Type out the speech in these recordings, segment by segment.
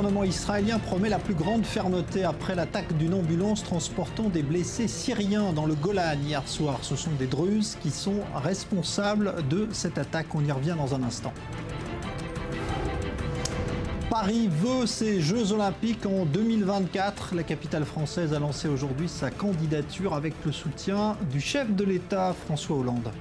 gouvernement israélien promet la plus grande fermeté après l'attaque d'une ambulance transportant des blessés syriens dans le Golan hier soir. Ce sont des Druzes qui sont responsables de cette attaque. On y revient dans un instant. Paris veut ses Jeux Olympiques en 2024. La capitale française a lancé aujourd'hui sa candidature avec le soutien du chef de l'État, François Hollande.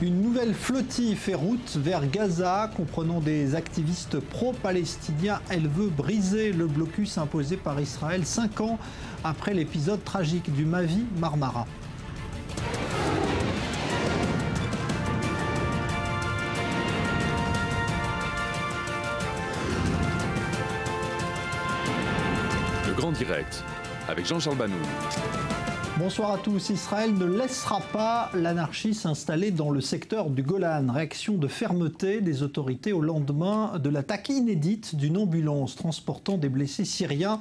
Une nouvelle flottille fait route vers Gaza, comprenant des activistes pro-palestiniens. Elle veut briser le blocus imposé par Israël 5 ans après l'épisode tragique du Mavi Marmara. Le Grand Direct, avec Jean-Charles Banou. Bonsoir à tous. Israël ne laissera pas l'anarchie s'installer dans le secteur du Golan. Réaction de fermeté des autorités au lendemain de l'attaque inédite d'une ambulance transportant des blessés syriens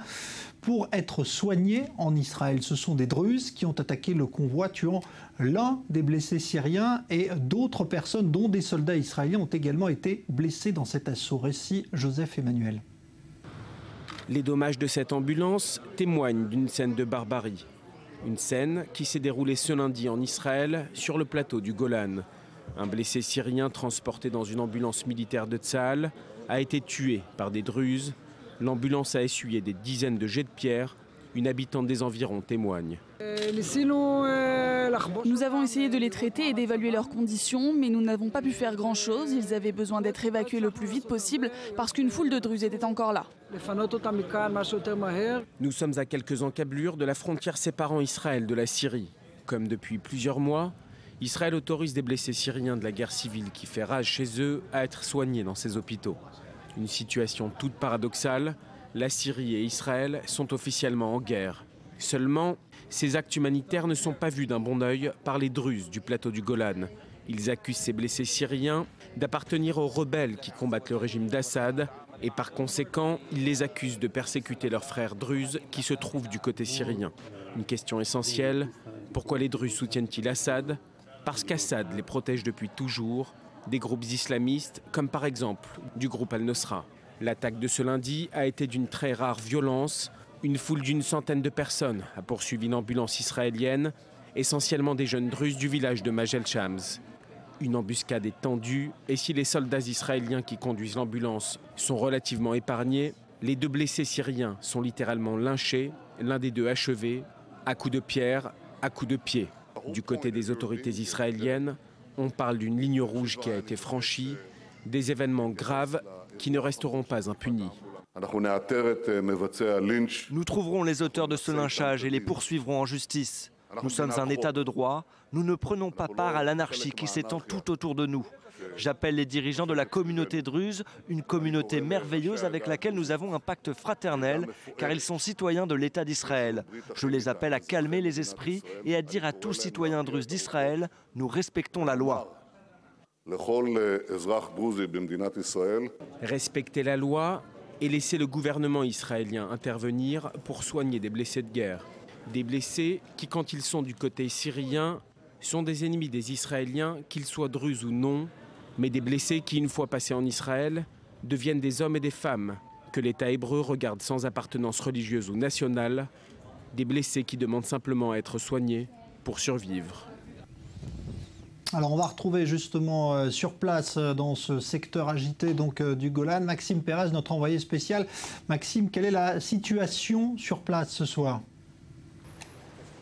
pour être soignés en Israël. Ce sont des Druzes qui ont attaqué le convoi, tuant l'un des blessés syriens et d'autres personnes, dont des soldats israéliens, ont également été blessés dans cet assaut. Récit Joseph Emmanuel. Les dommages de cette ambulance témoignent d'une scène de barbarie. Une scène qui s'est déroulée ce lundi en Israël, sur le plateau du Golan. Un blessé syrien transporté dans une ambulance militaire de Tsahal a été tué par des Druzes. L'ambulance a essuyé des dizaines de jets de pierre. Une habitante des environs témoigne. Nous avons essayé de les traiter et d'évaluer leurs conditions, mais nous n'avons pas pu faire grand-chose. Ils avaient besoin d'être évacués le plus vite possible parce qu'une foule de Druzes était encore là. Nous sommes à quelques encablures de la frontière séparant Israël de la Syrie. Comme depuis plusieurs mois, Israël autorise des blessés syriens de la guerre civile qui fait rage chez eux à être soignés dans ses hôpitaux. Une situation toute paradoxale. La Syrie et Israël sont officiellement en guerre. Seulement, ces actes humanitaires ne sont pas vus d'un bon œil par les Druzes du plateau du Golan. Ils accusent ces blessés syriens d'appartenir aux rebelles qui combattent le régime d'Assad et par conséquent, ils les accusent de persécuter leurs frères Druzes qui se trouvent du côté syrien. Une question essentielle, pourquoi les Druzes soutiennent-ils Assad? Parce qu'Assad les protège depuis toujours des groupes islamistes comme par exemple du groupe Al-Nosra. L'attaque de ce lundi a été d'une très rare violence. Une foule d'une centaine de personnes a poursuivi l'ambulance israélienne, essentiellement des jeunes Druzes du village de Majel Shams. Une embuscade est tendue et si les soldats israéliens qui conduisent l'ambulance sont relativement épargnés, les deux blessés syriens sont littéralement lynchés, l'un des deux achevé, à coups de pierre, à coups de pied. Du côté des autorités israéliennes, on parle d'une ligne rouge qui a été franchie, des événements graves qui ne resteront pas impunis. Nous trouverons les auteurs de ce lynchage et les poursuivrons en justice. Nous sommes un État de droit. Nous ne prenons pas part à l'anarchie qui s'étend tout autour de nous. J'appelle les dirigeants de la communauté druze, une communauté merveilleuse avec laquelle nous avons un pacte fraternel, car ils sont citoyens de l'État d'Israël. Je les appelle à calmer les esprits et à dire à tous citoyens druzes d'Israël, nous respectons la loi. Respecter la loi et laisser le gouvernement israélien intervenir pour soigner des blessés de guerre. Des blessés qui, quand ils sont du côté syrien, sont des ennemis des Israéliens, qu'ils soient druzes ou non, mais des blessés qui, une fois passés en Israël, deviennent des hommes et des femmes que l'État hébreu regarde sans appartenance religieuse ou nationale, des blessés qui demandent simplement à être soignés pour survivre. Alors on va retrouver justement sur place dans ce secteur agité du Golan Maxime Pérez, notre envoyé spécial. Maxime, quelle est la situation sur place ce soir ?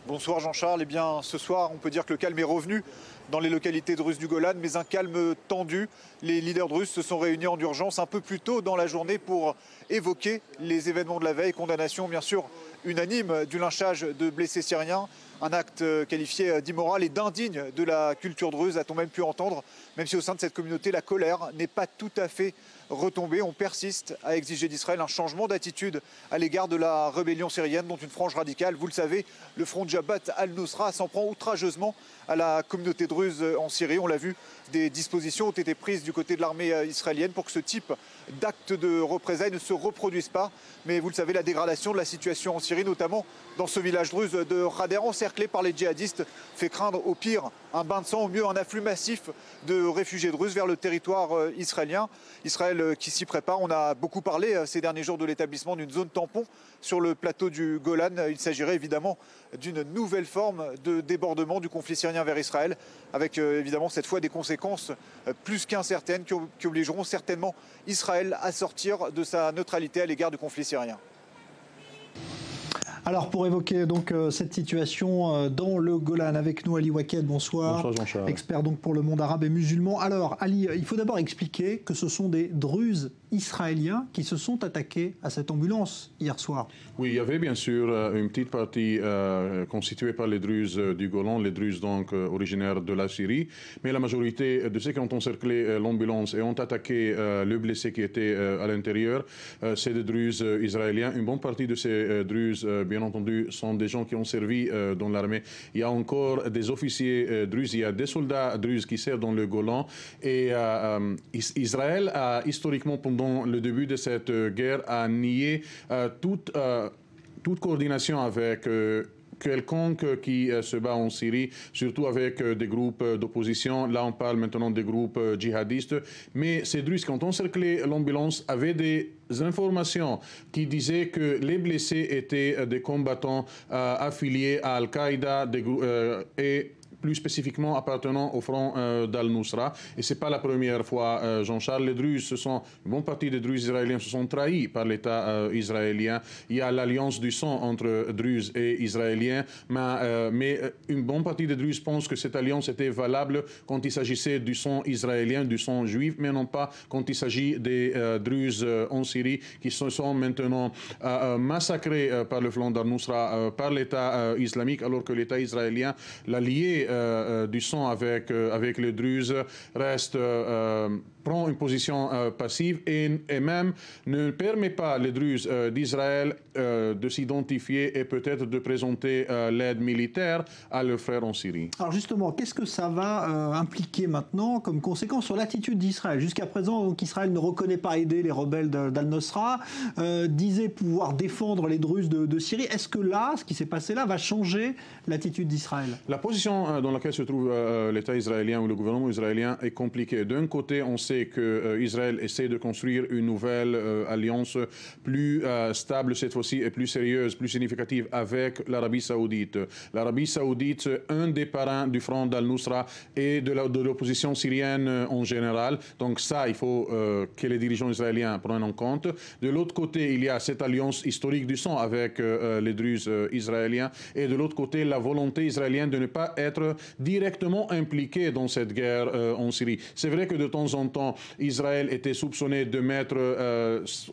Bonsoir Jean-Charles. Eh bien ce soir on peut dire que le calme est revenu dans les localités druzes du Golan, mais un calme tendu. Les leaders druzes se sont réunis en urgence un peu plus tôt dans la journée pour évoquer les événements de la veille. Condamnation bien sûr unanime du lynchage de blessés syriens. Un acte qualifié d'immoral et d'indigne de la culture druze, a-t-on même pu entendre, même si au sein de cette communauté, la colère n'est pas tout à fait retombée. On persiste à exiger d'Israël un changement d'attitude à l'égard de la rébellion syrienne, dont une frange radicale, vous le savez, le front Jabhat al-Nusra, s'en prend outrageusement à la communauté druze. druzes en Syrie. On l'a vu, des dispositions ont été prises du côté de l'armée israélienne pour que ce type d'actes de représailles ne se reproduise pas. Mais vous le savez, la dégradation de la situation en Syrie, notamment dans ce village druze de Rader, encerclé par les djihadistes, fait craindre au pire un bain de sang, au mieux un afflux massif de réfugiés druzes vers le territoire israélien. Israël qui s'y prépare. On a beaucoup parlé ces derniers jours de l'établissement d'une zone tampon sur le plateau du Golan. Il s'agirait évidemment d'une nouvelle forme de débordement du conflit syrien vers Israël, avec évidemment cette fois des conséquences plus qu'incertaines qui obligeront certainement Israël à sortir de sa neutralité à l'égard du conflit syrien. Alors pour évoquer donc cette situation dans le Golan, avec nous Ali Waked, bonsoir. Bonsoir Jean-Charles. Expert donc pour le monde arabe et musulman. Alors Ali, il faut d'abord expliquer que ce sont des druzes israéliens qui se sont attaqués à cette ambulance hier soir. Oui, il y avait bien sûr une petite partie constituée par les Druzes du Golan, les Druzes donc originaires de la Syrie, mais la majorité de ceux qui ont encerclé l'ambulance et ont attaqué le blessé qui était à l'intérieur, c'est des Druzes israéliens. Une bonne partie de ces Druzes, bien entendu, sont des gens qui ont servi dans l'armée. Il y a encore des officiers druzes, il y a des soldats druzes qui servent dans le Golan, et Israël a historiquement, pendant le début de cette guerre, a nié toute coordination avec quelconque qui se bat en Syrie, surtout avec des groupes d'opposition. Là, on parle maintenant des groupes djihadistes. Mais ces Druzes, quand on encerclait l'ambulance, avaient des informations qui disaient que les blessés étaient des combattants affiliés à Al-Qaïda et plus spécifiquement appartenant au front d'Al-Nusra. Et ce n'est pas la première fois, Jean-Charles. Les Druzes, une bonne partie des Druzes israéliens se sont trahis par l'État israélien. Il y a l'alliance du sang entre Druzes et Israéliens, mais une bonne partie des Druzes pensent que cette alliance était valable quand il s'agissait du sang israélien, du sang juif, mais non pas quand il s'agit des Druzes en Syrie qui se sont maintenant massacrés par le flanc d'Al-Nusra, par l'État islamique, alors que l'État israélien l'a lié du sang avec les Druzes, prend une position passive et même ne permet pas les Druzes d'Israël de s'identifier et peut-être de présenter l'aide militaire à leurs frères en Syrie. Alors justement, qu'est-ce que ça va impliquer maintenant comme conséquence sur l'attitude d'Israël? Jusqu'à présent, donc, Israël ne reconnaît pas aider les rebelles d'Al-Nusra, disait pouvoir défendre les Druzes de Syrie. Est-ce que là, ce qui s'est passé là, va changer l'attitude d'Israël? La position dans laquelle se trouve l'État israélien ou le gouvernement israélien est compliquée. D'un côté, on sait qu'Israël essaie de construire une nouvelle alliance plus stable cette fois-ci et plus sérieuse, plus significative avec l'Arabie saoudite. L'Arabie saoudite, un des parrains du front d'Al-Nusra et de l'opposition syrienne en général. Donc ça, il faut que les dirigeants israéliens prennent en compte. De l'autre côté, il y a cette alliance historique du sang avec les Druzes israéliens. Et de l'autre côté, la volonté israélienne de ne pas être directement impliqué dans cette guerre en Syrie. C'est vrai que de temps en temps, Israël était soupçonné de mettre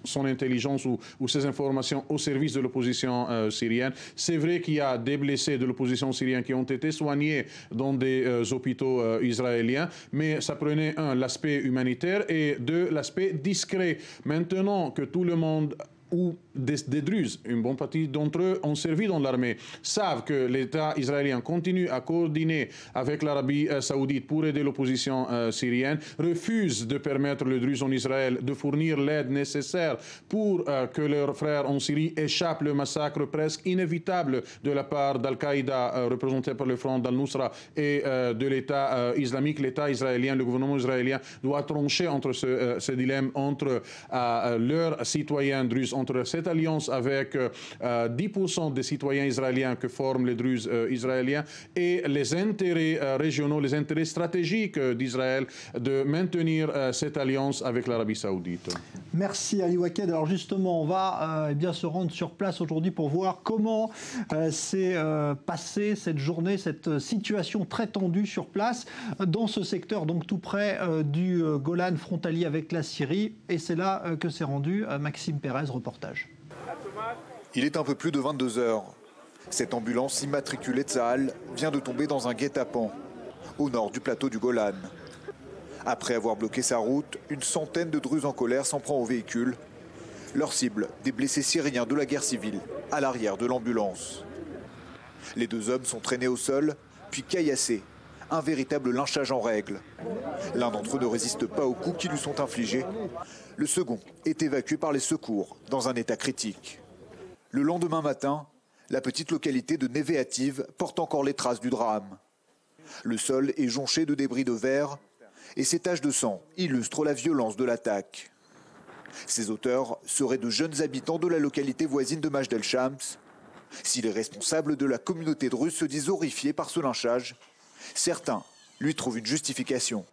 son intelligence ou ses informations au service de l'opposition syrienne. C'est vrai qu'il y a des blessés de l'opposition syrienne qui ont été soignés dans des hôpitaux israéliens, mais ça prenait l'aspect humanitaire et l'aspect discret. Maintenant que tout le monde ou des Druzes, une bonne partie d'entre eux ont servi dans l'armée, savent que l'État israélien continue à coordonner avec l'Arabie saoudite pour aider l'opposition syrienne, refuse de permettre aux Druzes en Israël de fournir l'aide nécessaire pour que leurs frères en Syrie échappent le massacre presque inévitable de la part d'Al-Qaïda, représenté par le front d'Al-Nusra, et de l'État islamique. L'État israélien, le gouvernement israélien doit trancher entre ce dilemme entre leurs citoyens druzes, entre cette alliance avec 10% des citoyens israéliens que forment les Druzes israéliens et les intérêts régionaux, les intérêts stratégiques d'Israël de maintenir cette alliance avec l'Arabie saoudite. Merci Ali Waked. Alors justement, on va bien se rendre sur place aujourd'hui pour voir comment s'est passée cette journée, cette situation très tendue sur place dans ce secteur, donc tout près du Golan frontalier avec la Syrie. Et c'est là que s'est rendu Maxime Pérez, reportage. Il est un peu plus de 22 heures. Cette ambulance immatriculée de Tsahal vient de tomber dans un guet-apens au nord du plateau du Golan. Après avoir bloqué sa route, une centaine de Druzes en colère s'en prend au véhicule. Leur cible, des blessés syriens de la guerre civile, à l'arrière de l'ambulance. Les deux hommes sont traînés au sol, puis caillassés, Un véritable lynchage en règle. L'un d'entre eux ne résiste pas aux coups qui lui sont infligés. Le second est évacué par les secours dans un état critique. Le lendemain matin, la petite localité de Neveativ porte encore les traces du drame. Le sol est jonché de débris de verre et ces taches de sang illustrent la violence de l'attaque. Ces auteurs seraient de jeunes habitants de la localité voisine de Majd el-Shams. Si les responsables de la communauté druze se disent horrifiés par ce lynchage, certains lui trouvent une justification.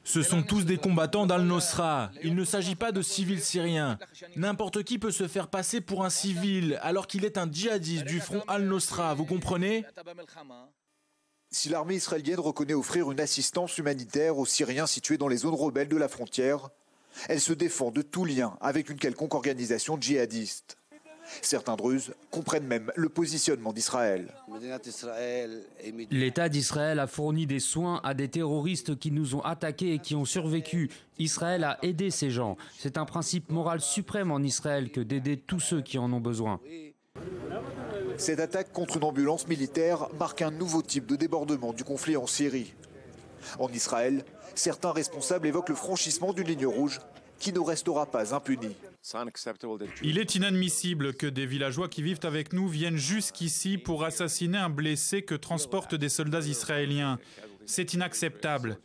Ce sont tous des combattants d'Al-Nosra. Il ne s'agit pas de civils syriens. N'importe qui peut se faire passer pour un civil alors qu'il est un djihadiste du front Al-Nosra, vous comprenez ? Si l'armée israélienne reconnaît offrir une assistance humanitaire aux Syriens situés dans les zones rebelles de la frontière, elle se défend de tout lien avec une quelconque organisation djihadiste. Certains Druzes comprennent même le positionnement d'Israël. L'État d'Israël a fourni des soins à des terroristes qui nous ont attaqués et qui ont survécu. Israël a aidé ces gens. C'est un principe moral suprême en Israël que d'aider tous ceux qui en ont besoin. Cette attaque contre une ambulance militaire marque un nouveau type de débordement du conflit en Syrie. En Israël, certains responsables évoquent le franchissement d'une ligne rouge qui ne restera pas impunie. Il est inadmissible que des villageois qui vivent avec nous viennent jusqu'ici pour assassiner un blessé que transportent des soldats israéliens. C'est inacceptable.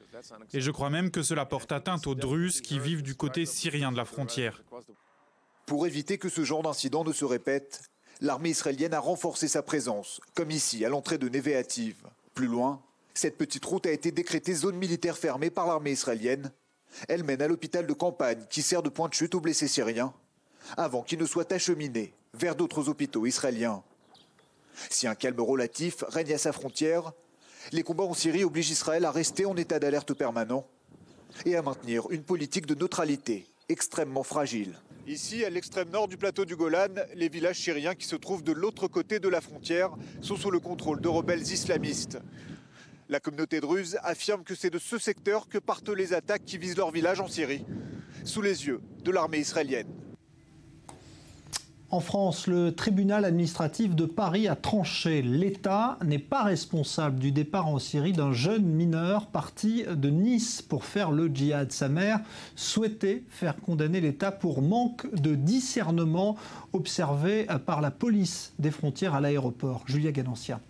Et je crois même que cela porte atteinte aux Druzes qui vivent du côté syrien de la frontière. Pour éviter que ce genre d'incident ne se répète, l'armée israélienne a renforcé sa présence, comme ici, à l'entrée de Neveativ. Plus loin, cette petite route a été décrétée zone militaire fermée par l'armée israélienne. Elle mène à l'hôpital de campagne qui sert de point de chute aux blessés syriens, avant qu'ils ne soient acheminés vers d'autres hôpitaux israéliens. Si un calme relatif règne à sa frontière, les combats en Syrie obligent Israël à rester en état d'alerte permanent et à maintenir une politique de neutralité extrêmement fragile. Ici, à l'extrême nord du plateau du Golan, les villages syriens qui se trouvent de l'autre côté de la frontière sont sous le contrôle de rebelles islamistes. La communauté druze affirme que c'est de ce secteur que partent les attaques qui visent leur village en Syrie, sous les yeux de l'armée israélienne. En France, le tribunal administratif de Paris a tranché. L'État n'est pas responsable du départ en Syrie d'un jeune mineur parti de Nice pour faire le djihad. Sa mère souhaitait faire condamner l'État pour manque de discernement observé par la police des frontières à l'aéroport. Julia Ganancia.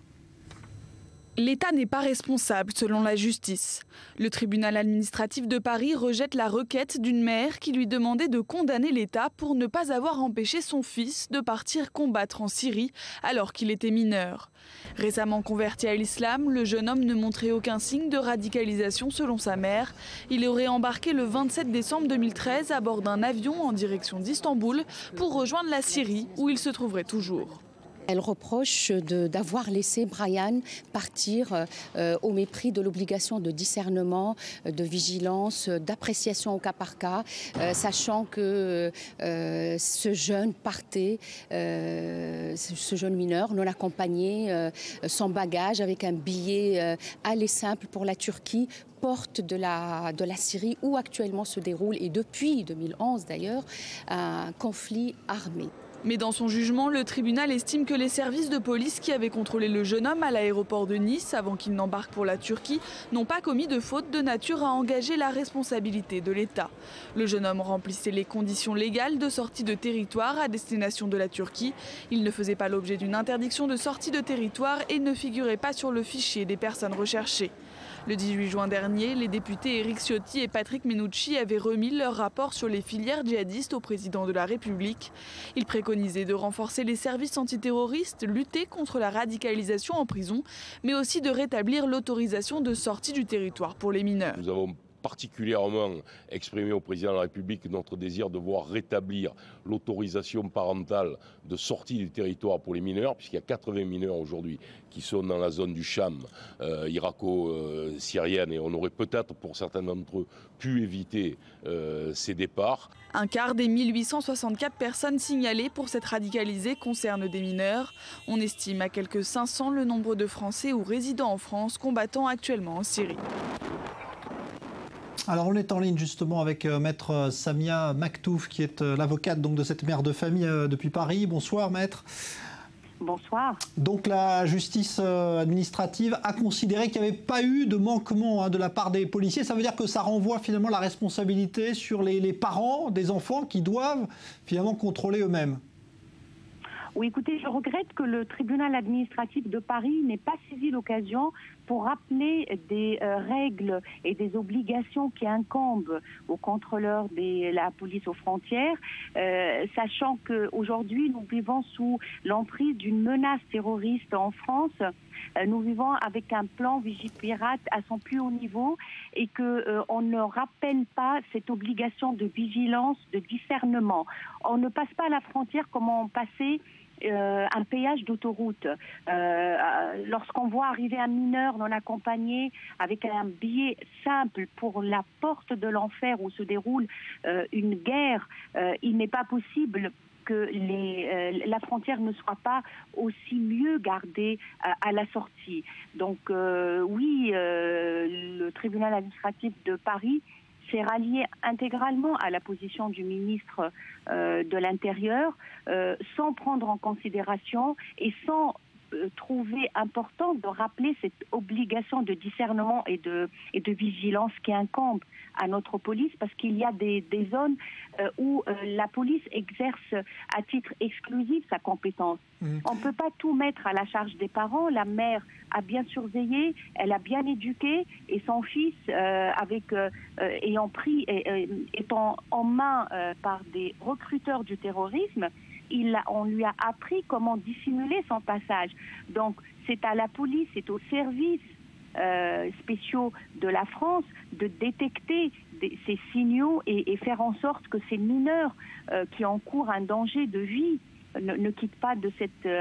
L'État n'est pas responsable selon la justice. Le tribunal administratif de Paris rejette la requête d'une mère qui lui demandait de condamner l'État pour ne pas avoir empêché son fils de partir combattre en Syrie alors qu'il était mineur. Récemment converti à l'islam, le jeune homme ne montrait aucun signe de radicalisation selon sa mère. Il aurait embarqué le 27 décembre 2013 à bord d'un avion en direction d'Istanbul pour rejoindre la Syrie où il se trouverait toujours. Elle reproche d'avoir laissé Brian partir au mépris de l'obligation de discernement, de vigilance, d'appréciation au cas par cas, sachant que ce jeune partait, ce jeune mineur non accompagné, sans bagage, avec un billet aller simple pour la Turquie, porte de la Syrie où actuellement se déroule, et depuis 2011 d'ailleurs, un conflit armé. Mais dans son jugement, le tribunal estime que les services de police qui avaient contrôlé le jeune homme à l'aéroport de Nice avant qu'il n'embarque pour la Turquie n'ont pas commis de faute de nature à engager la responsabilité de l'État. Le jeune homme remplissait les conditions légales de sortie de territoire à destination de la Turquie. Il ne faisait pas l'objet d'une interdiction de sortie de territoire et ne figurait pas sur le fichier des personnes recherchées. Le 18 juin dernier, les députés Éric Ciotti et Patrick Mennucci avaient remis leur rapport sur les filières djihadistes au président de la République. Ils préconisaient de renforcer les services antiterroristes, lutter contre la radicalisation en prison, mais aussi de rétablir l'autorisation de sortie du territoire pour les mineurs. Nous avons particulièrement exprimé au président de la République notre désir de voir rétablir l'autorisation parentale de sortie du territoire pour les mineurs, puisqu'il y a 80 mineurs aujourd'hui qui sont dans la zone du Cham irako-syrienne, et on aurait peut-être pour certains d'entre eux pu éviter ces départs. Un quart des 1864 personnes signalées pour s'être radicalisées concernent des mineurs. On estime à quelques 500 le nombre de Français ou résidents en France combattant actuellement en Syrie. Alors on est en ligne justement avec maître Samia Maktouf qui est l'avocate de cette mère de famille depuis Paris. Bonsoir maître. Bonsoir. Donc la justice administrative a considéré qu'il n'y avait pas eu de manquement de la part des policiers. Ça veut dire que ça renvoie finalement la responsabilité sur les parents des enfants qui doivent finalement contrôler eux-mêmes. Oui, écoutez, je regrette que le tribunal administratif de Paris n'ait pas saisi l'occasion pour rappeler des règles et des obligations qui incombent aux contrôleurs de la police aux frontières, sachant qu'aujourd'hui nous vivons sous l'emprise d'une menace terroriste en France. Nous vivons avec un plan Vigipirate à son plus haut niveau et qu'on ne rappelle pas cette obligation de vigilance, de discernement. On ne passe pas à la frontière comme on passait un péage d'autoroute. Lorsqu'on voit arriver un mineur non accompagné avec un billet simple pour la porte de l'enfer où se déroule une guerre, il n'est pas possible que la frontière ne soit pas aussi mieux gardée à la sortie. Donc oui, le tribunal administratif de Paris s'est rallié intégralement à la position du ministre de l'Intérieur, sans prendre en considération et sans trouver important de rappeler cette obligation de discernement et de vigilance qui incombe à notre police, parce qu'il y a des zones où la police exerce à titre exclusif sa compétence. On ne peut pas tout mettre à la charge des parents. La mère a bien surveillé, elle a bien éduqué, et son fils, étant en main par des recruteurs du terrorisme, on lui a appris comment dissimuler son passage. Donc c'est à la police, c'est aux services spéciaux de la France de détecter ces signaux et faire en sorte que ces mineurs qui encourent un danger de vie ne quittent pas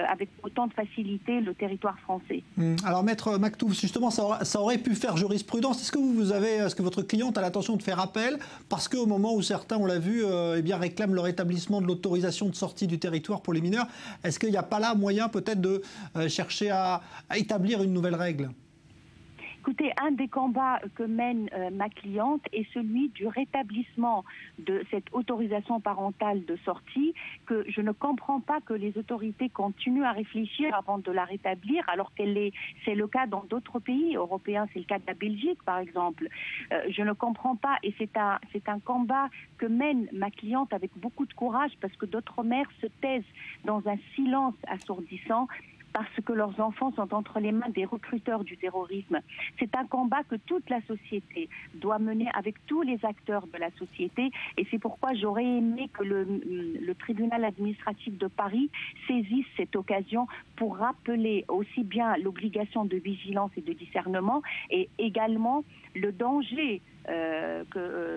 avec autant de facilité le territoire français. Alors Maître Maktoum, justement, ça aurait pu faire jurisprudence. Est-ce que votre cliente a l'intention de faire appel? Parce qu'au moment où certains, on l'a vu, réclament le rétablissement de l'autorisation de sortie du territoire pour les mineurs, est-ce qu'il n'y a pas là moyen peut-être de chercher à établir une nouvelle règle? Écoutez, un des combats que mène ma cliente est celui du rétablissement de cette autorisation parentale de sortie, que je ne comprends pas que les autorités continuent à réfléchir avant de la rétablir, alors c'est le cas dans d'autres pays européens, c'est le cas de la Belgique par exemple. Je ne comprends pas, et c'est un combat que mène ma cliente avec beaucoup de courage, parce que d'autres mères se taisent dans un silence assourdissant, parce que leurs enfants sont entre les mains des recruteurs du terrorisme. C'est un combat que toute la société doit mener avec tous les acteurs de la société, et c'est pourquoi j'aurais aimé que le tribunal administratif de Paris saisisse cette occasion pour rappeler aussi bien l'obligation de vigilance et de discernement, et également le danger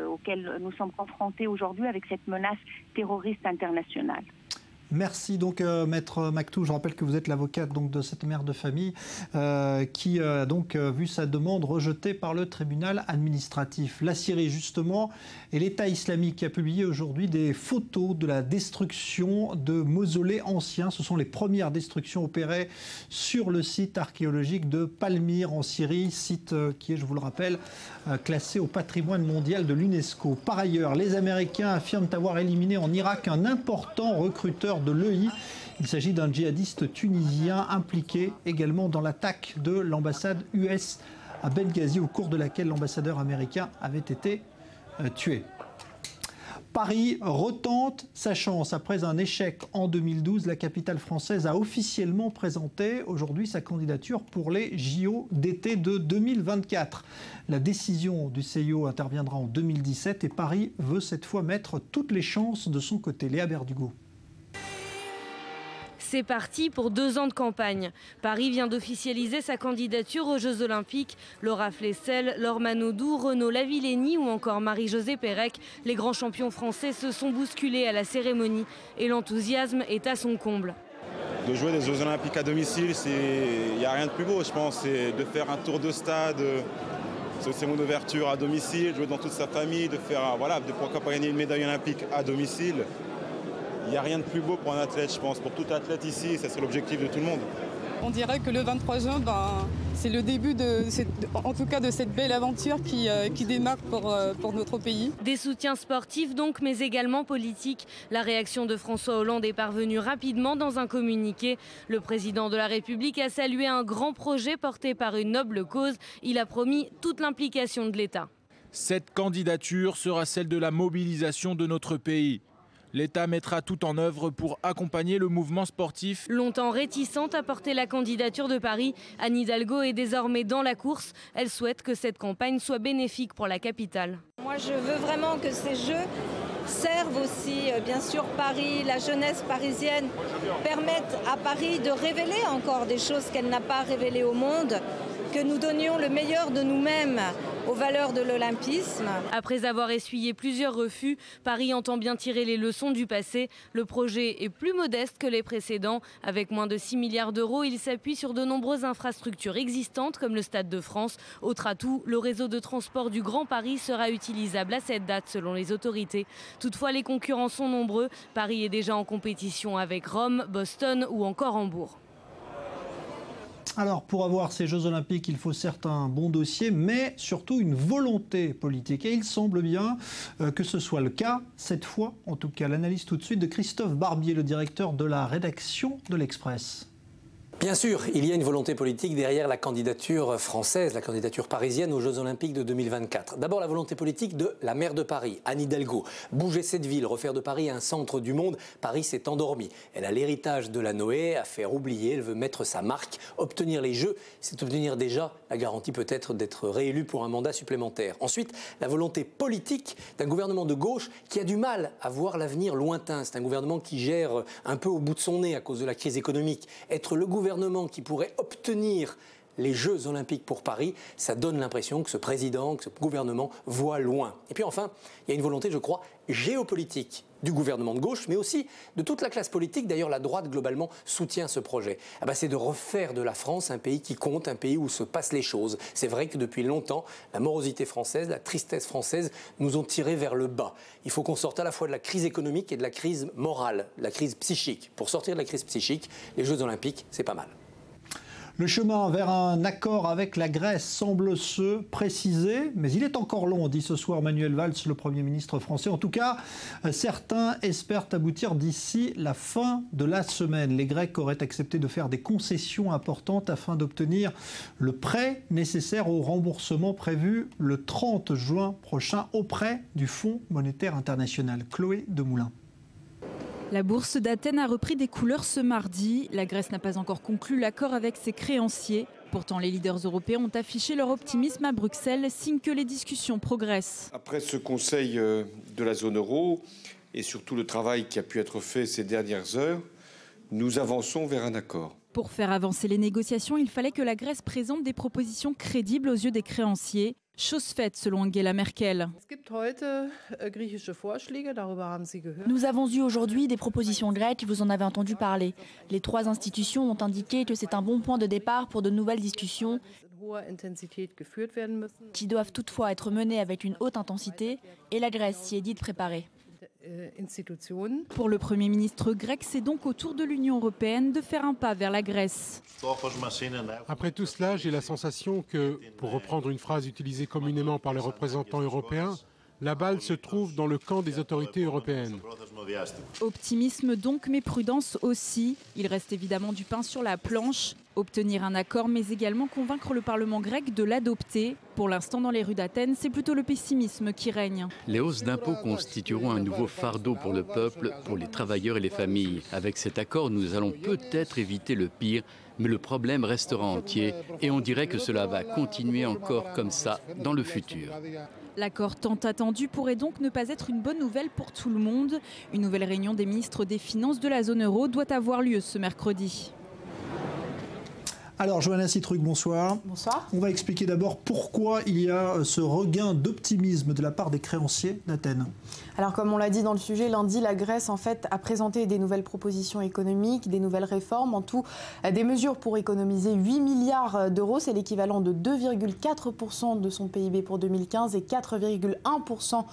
auquel nous sommes confrontés aujourd'hui avec cette menace terroriste internationale. Merci donc Maître Maktoum. Je rappelle que vous êtes l'avocate de cette mère de famille qui a donc vu sa demande rejetée par le tribunal administratif. La Syrie justement et l'État islamique qui a publié aujourd'hui des photos de la destruction de mausolées anciens. Ce sont les premières destructions opérées sur le site archéologique de Palmyre en Syrie, site qui est, je vous le rappelle, classé au patrimoine mondial de l'UNESCO. Par ailleurs, les Américains affirment avoir éliminé en Irak un important recruteur de l'EI. Il s'agit d'un djihadiste tunisien impliqué également dans l'attaque de l'ambassade US à Benghazi, au cours de laquelle l'ambassadeur américain avait été tué. Paris retente sa chance. Après un échec en 2012, la capitale française a officiellement présenté aujourd'hui sa candidature pour les JO d'été de 2024. La décision du CIO interviendra en 2017 et Paris veut cette fois mettre toutes les chances de son côté. Léa Berdugo. C'est parti pour 2 ans de campagne. Paris vient d'officialiser sa candidature aux Jeux Olympiques. Laura Flessel, Laure Manodou, Renaud Lavillenie ou encore Marie-Josée Pérec, les grands champions français se sont bousculés à la cérémonie et l'enthousiasme est à son comble. De jouer des Jeux Olympiques à domicile, il n'y a rien de plus beau, je pense. C'est de faire un tour de stade, c'est aussi mon ouverture à domicile, jouer dans toute sa famille, de faire, de pourquoi pas gagner une médaille olympique à domicile. Il n'y a rien de plus beau pour un athlète, je pense. Pour tout athlète ici, ça serait l'objectif de tout le monde. On dirait que le 23 juin, c'est le début en tout cas de cette belle aventure qui démarre pour notre pays. Des soutiens sportifs donc, mais également politiques. La réaction de François Hollande est parvenue rapidement dans un communiqué. Le président de la République a salué un grand projet porté par une noble cause. Il a promis toute l'implication de l'État. Cette candidature sera celle de la mobilisation de notre pays. L'État mettra tout en œuvre pour accompagner le mouvement sportif. Longtemps réticente à porter la candidature de Paris, Anne Hidalgo est désormais dans la course. Elle souhaite que cette campagne soit bénéfique pour la capitale. Moi, je veux vraiment que ces Jeux servent aussi, bien sûr, Paris, la jeunesse parisienne, permettent à Paris de révéler encore des choses qu'elle n'a pas révélées au monde, que nous donnions le meilleur de nous-mêmes aux valeurs de l'olympisme. Après avoir essuyé plusieurs refus, Paris entend bien tirer les leçons du passé. Le projet est plus modeste que les précédents. Avec moins de 6 milliards d'euros, il s'appuie sur de nombreuses infrastructures existantes comme le Stade de France. Autre atout, le réseau de transport du Grand Paris sera utilisable à cette date selon les autorités. Toutefois, les concurrents sont nombreux. Paris est déjà en compétition avec Rome, Boston ou encore Hambourg. Alors, pour avoir ces Jeux Olympiques, il faut certes un bon dossier, mais surtout une volonté politique. Et il semble bien que ce soit le cas, cette fois. En tout cas, l'analyse tout de suite de Christophe Barbier, le directeur de la rédaction de l'Express. Bien sûr, il y a une volonté politique derrière la candidature française, la candidature parisienne aux Jeux Olympiques de 2024. D'abord, la volonté politique de la maire de Paris, Anne Hidalgo. Bouger cette ville, refaire de Paris un centre du monde. Paris s'est endormi. Elle a l'héritage de la Noé à faire oublier. Elle veut mettre sa marque. Obtenir les Jeux, c'est obtenir déjà la garantie peut-être d'être réélu pour un mandat supplémentaire. Ensuite, la volonté politique d'un gouvernement de gauche qui a du mal à voir l'avenir lointain. C'est un gouvernement qui gère un peu au bout de son nez à cause de la crise économique. Être le gouvernement qui pourrait obtenir les Jeux Olympiques pour Paris, ça donne l'impression que ce président, que ce gouvernement voit loin. Et puis enfin, il y a une volonté, je crois, géopolitique du gouvernement de gauche, mais aussi de toute la classe politique. D'ailleurs, la droite, globalement, soutient ce projet. C'est de refaire de la France un pays qui compte, un pays où se passent les choses. C'est vrai que depuis longtemps, la morosité française, la tristesse française nous ont tirés vers le bas. Il faut qu'on sorte à la fois de la crise économique et de la crise morale, de la crise psychique. Pour sortir de la crise psychique, les Jeux Olympiques, c'est pas mal. Le chemin vers un accord avec la Grèce semble se préciser, mais il est encore long, dit ce soir Manuel Valls, le Premier ministre français. En tout cas, certains espèrent aboutir d'ici la fin de la semaine. Les Grecs auraient accepté de faire des concessions importantes afin d'obtenir le prêt nécessaire au remboursement prévu le 30 juin prochain auprès du Fonds monétaire international. Chloé Demoulin. La bourse d'Athènes a repris des couleurs ce mardi. La Grèce n'a pas encore conclu l'accord avec ses créanciers. Pourtant, les leaders européens ont affiché leur optimisme à Bruxelles, signe que les discussions progressent. Après ce Conseil de la zone euro et surtout le travail qui a pu être fait ces dernières heures, nous avançons vers un accord. Pour faire avancer les négociations, il fallait que la Grèce présente des propositions crédibles aux yeux des créanciers. Chose faite selon Angela Merkel. Nous avons eu aujourd'hui des propositions grecques, vous en avez entendu parler. Les trois institutions ont indiqué que c'est un bon point de départ pour de nouvelles discussions qui doivent toutefois être menées avec une haute intensité et la Grèce s'y est dite préparée. Pour le Premier ministre grec, c'est donc au tour de l'Union européenne de faire un pas vers la Grèce. Après tout cela, j'ai la sensation que, pour reprendre une phrase utilisée communément par les représentants européens, la balle se trouve dans le camp des autorités européennes. Optimisme donc, mais prudence aussi. Il reste évidemment du pain sur la planche. Obtenir un accord, mais également convaincre le Parlement grec de l'adopter. Pour l'instant, dans les rues d'Athènes, c'est plutôt le pessimisme qui règne. Les hausses d'impôts constitueront un nouveau fardeau pour le peuple, pour les travailleurs et les familles. Avec cet accord, nous allons peut-être éviter le pire, mais le problème restera entier et on dirait que cela va continuer encore comme ça dans le futur. L'accord tant attendu pourrait donc ne pas être une bonne nouvelle pour tout le monde. Une nouvelle réunion des ministres des Finances de la zone euro doit avoir lieu ce mercredi. Alors, Johanna Citruc, bonsoir. Bonsoir. On va expliquer d'abord pourquoi il y a ce regain d'optimisme de la part des créanciers d'Athènes. Alors, comme on l'a dit dans le sujet, lundi, la Grèce en fait a présenté des nouvelles propositions économiques, des nouvelles réformes, en tout des mesures pour économiser 8 milliards d'euros. C'est l'équivalent de 2,4% de son PIB pour 2015 et 4,1%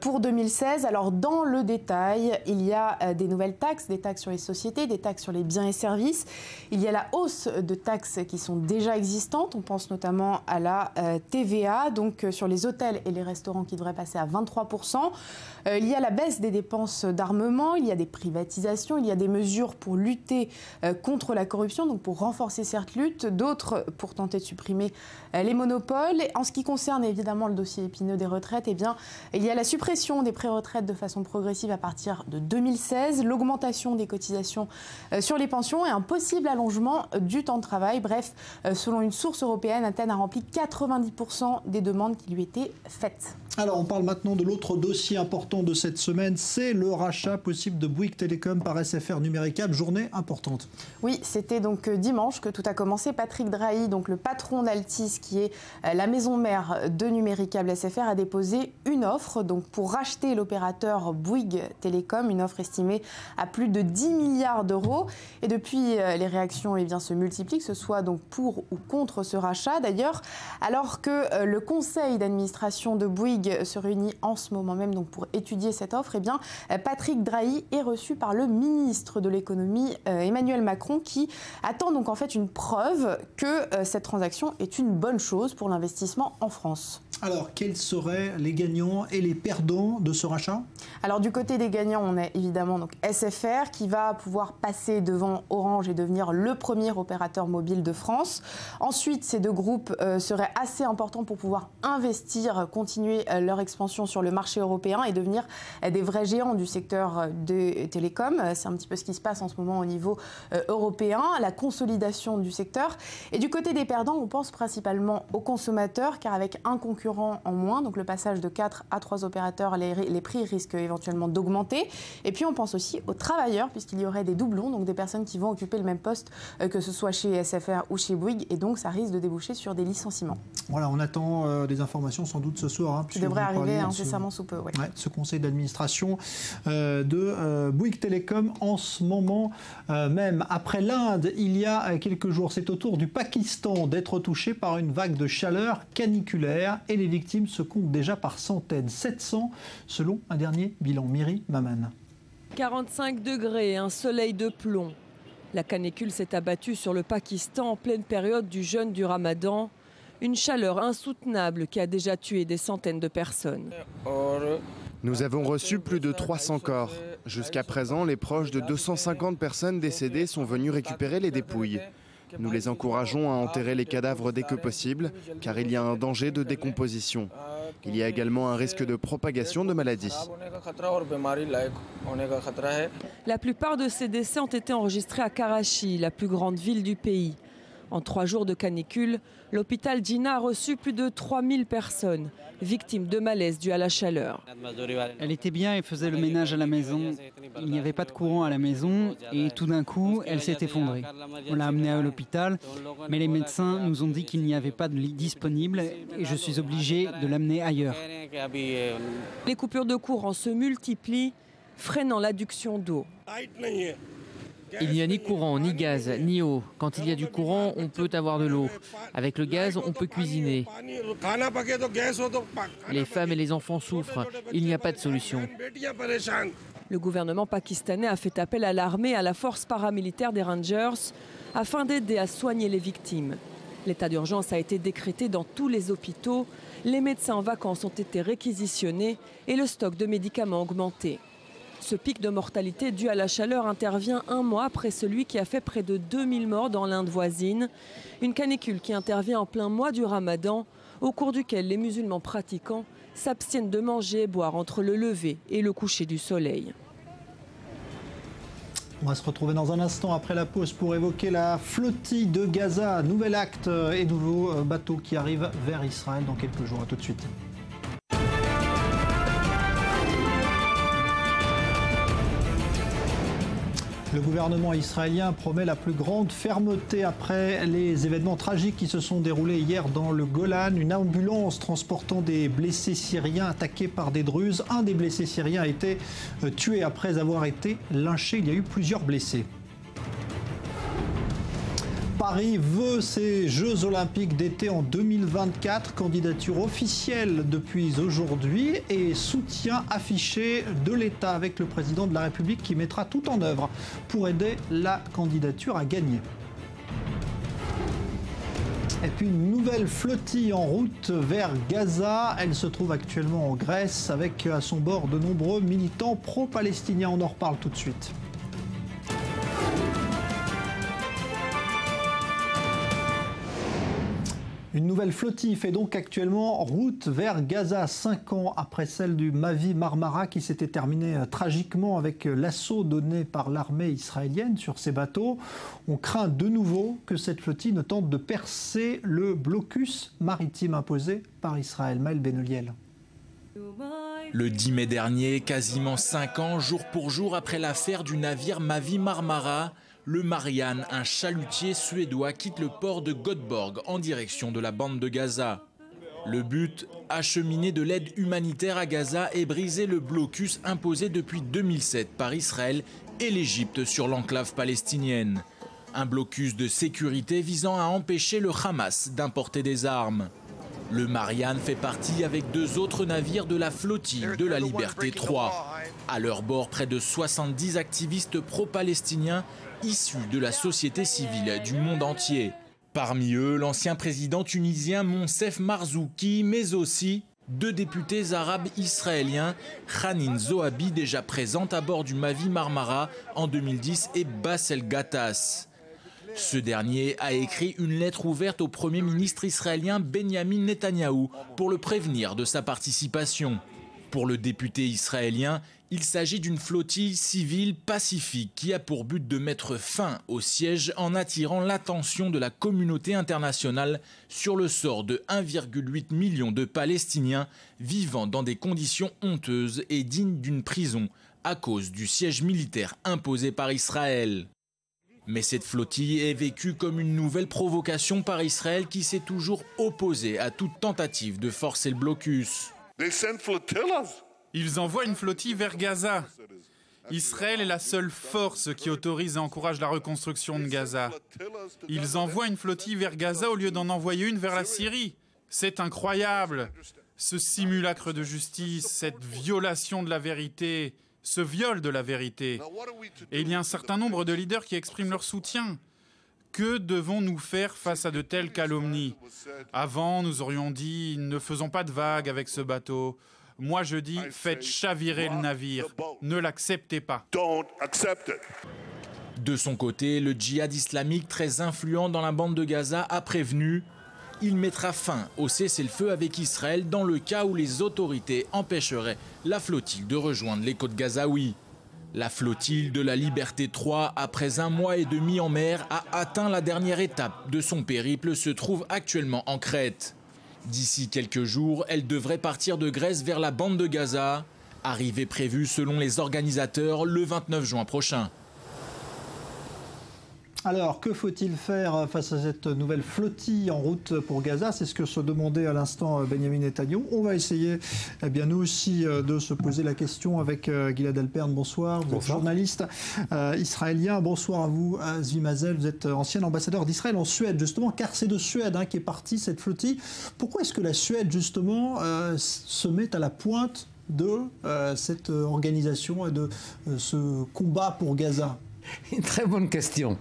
pour 2016. Alors, dans le détail, il y a des nouvelles taxes, des taxes sur les sociétés, des taxes sur les biens et services. Il y a la hausse de taxes qui sont déjà existantes. On pense notamment à la TVA, donc sur les hôtels et les restaurants qui devraient passer à 23%. Il y a la baisse des dépenses d'armement, il y a des privatisations, il y a des mesures pour lutter contre la corruption, donc pour renforcer cette lutte, d'autres pour tenter de supprimer les monopoles. Et en ce qui concerne évidemment le dossier épineux des retraites, eh bien, il y a la suppression des pré-retraites de façon progressive à partir de 2016, l'augmentation des cotisations sur les pensions et un possible allongement du temps de travail. Bref, selon une source européenne, Athènes a rempli 90% des demandes qui lui étaient faites. Alors, on parle maintenant de l'autre dossier important de cette semaine, c'est le rachat possible de Bouygues Telecom par SFR Numéricable, journée importante. Oui, c'était donc dimanche que tout a commencé. Patrick Drahi, donc le patron d'Altis, qui est la maison mère de Numéricable SFR, a déposé une offre donc pour racheter l'opérateur Bouygues Telecom, une offre estimée à plus de 10 milliards d'euros. Et depuis, les réactions se multiplient, que ce soit donc pour ou contre ce rachat. D'ailleurs, alors que le conseil d'administration de Bouygues se réunit en ce moment même donc pour étudier cette offre, eh bien, Patrick Drahi est reçu par le ministre de l'économie Emmanuel Macron qui attend donc en fait une preuve que cette transaction est une bonne chose pour l'investissement en France. Alors, quels seraient les gagnants et les perdants de ce rachat? Alors, du côté des gagnants, on a évidemment donc SFR qui va pouvoir passer devant Orange et devenir le premier opérateur mobile de France. Ensuite, ces deux groupes seraient assez importants pour pouvoir investir, continuer leur expansion sur le marché européen et devenir des vrais géants du secteur des télécoms. C'est un petit peu ce qui se passe en ce moment au niveau européen, la consolidation du secteur. Et du côté des perdants, on pense principalement aux consommateurs, car avec un concurrent en moins, donc le passage de 4 à 3 opérateurs, les prix risquent éventuellement d'augmenter. Et puis on pense aussi aux travailleurs, puisqu'il y aurait des doublons, donc des personnes qui vont occuper le même poste, que ce soit chez SFR ou chez Bouygues, et donc ça risque de déboucher sur des licenciements. Voilà, on attend des informations sans doute ce soir. Qui devrait arriver incessamment sous peu. Ouais, ce conseil d'administration de Bouygues Telecom en ce moment même. Après l'Inde, il y a quelques jours, c'est au tour du Pakistan d'être touché par une vague de chaleur caniculaire et les victimes se comptent déjà par centaines, 700 selon un dernier bilan. Myri Maman. 45 degrés, un soleil de plomb. La canicule s'est abattue sur le Pakistan en pleine période du jeûne du Ramadan. Une chaleur insoutenable qui a déjà tué des centaines de personnes. Nous avons reçu plus de 300 corps. Jusqu'à présent, les proches de 250 personnes décédées sont venus récupérer les dépouilles. Nous les encourageons à enterrer les cadavres dès que possible, car il y a un danger de décomposition. Il y a également un risque de propagation de maladies. La plupart de ces décès ont été enregistrés à Karachi, la plus grande ville du pays. En 3 jours de canicule, l'hôpital Jinnah a reçu plus de 3000 personnes, victimes de malaise dû à la chaleur. Elle était bien et faisait le ménage à la maison. Il n'y avait pas de courant à la maison et tout d'un coup, elle s'est effondrée. On l'a amenée à l'hôpital, mais les médecins nous ont dit qu'il n'y avait pas de lit disponible et je suis obligé de l'amener ailleurs. Les coupures de courant se multiplient, freinant l'adduction d'eau. Il n'y a ni courant, ni gaz, ni eau. Quand il y a du courant, on peut avoir de l'eau. Avec le gaz, on peut cuisiner. Les femmes et les enfants souffrent. Il n'y a pas de solution. Le gouvernement pakistanais a fait appel à l'armée et à la force paramilitaire des Rangers afin d'aider à soigner les victimes. L'état d'urgence a été décrété dans tous les hôpitaux. Les médecins en vacances ont été réquisitionnés et le stock de médicaments augmenté. Ce pic de mortalité dû à la chaleur intervient 1 mois après celui qui a fait près de 2000 morts dans l'Inde voisine. Une canicule qui intervient en plein mois du Ramadan, au cours duquel les musulmans pratiquants s'abstiennent de manger et boire entre le lever et le coucher du soleil. On va se retrouver dans un instant après la pause pour évoquer la flottille de Gaza. Nouvel acte et nouveau bateau qui arrive vers Israël dans quelques jours. À tout de suite. Le gouvernement israélien promet la plus grande fermeté après les événements tragiques qui se sont déroulés hier dans le Golan. Une ambulance transportant des blessés syriens attaqués par des Druzes. Un des blessés syriens a été tué après avoir été lynché. Il y a eu plusieurs blessés. Paris veut ses Jeux Olympiques d'été en 2024, candidature officielle depuis aujourd'hui et soutien affiché de l'État avec le président de la République qui mettra tout en œuvre pour aider la candidature à gagner. Et puis une nouvelle flottille en route vers Gaza. Elle se trouve actuellement en Grèce avec à son bord de nombreux militants pro-palestiniens. On en reparle tout de suite. Une nouvelle flottille fait donc actuellement route vers Gaza, 5 ans après celle du Mavi Marmara qui s'était terminée tragiquement avec l'assaut donné par l'armée israélienne sur ces bateaux. On craint de nouveau que cette flottille ne tente de percer le blocus maritime imposé par Israël. Maël Benoliel. Le 10 mai dernier, quasiment 5 ans, jour pour jour après l'affaire du navire Mavi Marmara, le Marianne, un chalutier suédois, quitte le port de Göteborg en direction de la bande de Gaza. Le but, acheminer de l'aide humanitaire à Gaza et briser le blocus imposé depuis 2007 par Israël et l'Égypte sur l'enclave palestinienne. Un blocus de sécurité visant à empêcher le Hamas d'importer des armes. Le Marianne fait partie avec 2 autres navires de la flottille de la Liberté 3. À leur bord, près de 70 activistes pro-palestiniens issus de la société civile du monde entier. Parmi eux, l'ancien président tunisien Monsef Marzouki, mais aussi 2 députés arabes israéliens, Hanin Zohabi, déjà présente à bord du Mavi Marmara en 2010, et Bassel Ghattas. Ce dernier a écrit une lettre ouverte au Premier ministre israélien Benjamin Netanyahou pour le prévenir de sa participation. Pour le député israélien, il s'agit d'une flottille civile pacifique qui a pour but de mettre fin au siège en attirant l'attention de la communauté internationale sur le sort de 1,8 million de Palestiniens vivant dans des conditions honteuses et dignes d'une prison à cause du siège militaire imposé par Israël. Mais cette flottille est vécue comme une nouvelle provocation par Israël qui s'est toujours opposé à toute tentative de forcer le blocus. Ils envoient une flottille vers Gaza. Israël est la seule force qui autorise et encourage la reconstruction de Gaza. Ils envoient une flottille vers Gaza au lieu d'en envoyer une vers la Syrie. C'est incroyable. Ce simulacre de justice, cette violation de la vérité, ce viol de la vérité. Et il y a un certain nombre de leaders qui expriment leur soutien. Que devons-nous faire face à de telles calomnies? Avant, nous aurions dit « ne faisons pas de vagues avec ce bateau ». Moi, je dis, faites chavirer le navire. Ne l'acceptez pas. De son côté, le djihad islamique, très influent dans la bande de Gaza, a prévenu il mettra fin au cessez-le-feu avec Israël dans le cas où les autorités empêcheraient la flottille de rejoindre les côtes gazaouis. La flottille de la Liberté 3, après 1 mois et demi en mer, a atteint la dernière étape de son périple, se trouve actuellement en Crète. D'ici quelques jours, elle devrait partir de Grèce vers la bande de Gaza, arrivée prévue selon les organisateurs le 29 juin prochain. Alors, que faut-il faire face à cette nouvelle flottille en route pour Gaza? C'est ce que se demandait à l'instant Benjamin Netanyahou. On va essayer, eh bien, nous aussi, de se poser la question avec Gilad Alpern. Bonsoir, vous êtes journaliste israélien. Bonsoir à vous, Zvi Mazel. Vous êtes ancien ambassadeur d'Israël en Suède, justement, car c'est de Suède qui est partie cette flottille. Pourquoi est-ce que la Suède, justement, se met à la pointe de cette organisation et de ce combat pour Gaza? Une très bonne question.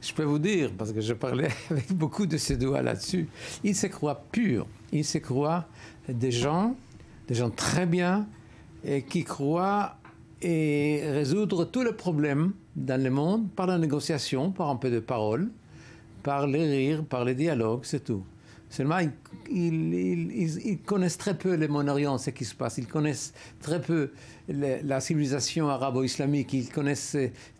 Je peux vous dire, parce que je parlais avec beaucoup de Suédois là-dessus, ils se croient purs. Ils se croient des gens très bien, et qui croient résoudre tous les problèmes dans le monde par la négociation, par un peu de parole, par les rires, par les dialogues, c'est tout. Seulement, ils connaissent très peu le Moyen-Orient, ce qui se passe. Ils connaissent très peu la civilisation arabo-islamique. Ils connaissent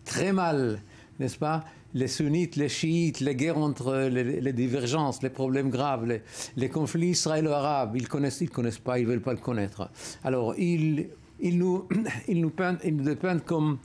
très mal, n'est-ce pas, les sunnites, les chiites, les guerres entre les divergences, les problèmes graves, les conflits israélo-arabes. Ils ne connaissent pas, ils ne veulent pas le connaître. Alors, ils nous dépeignent comme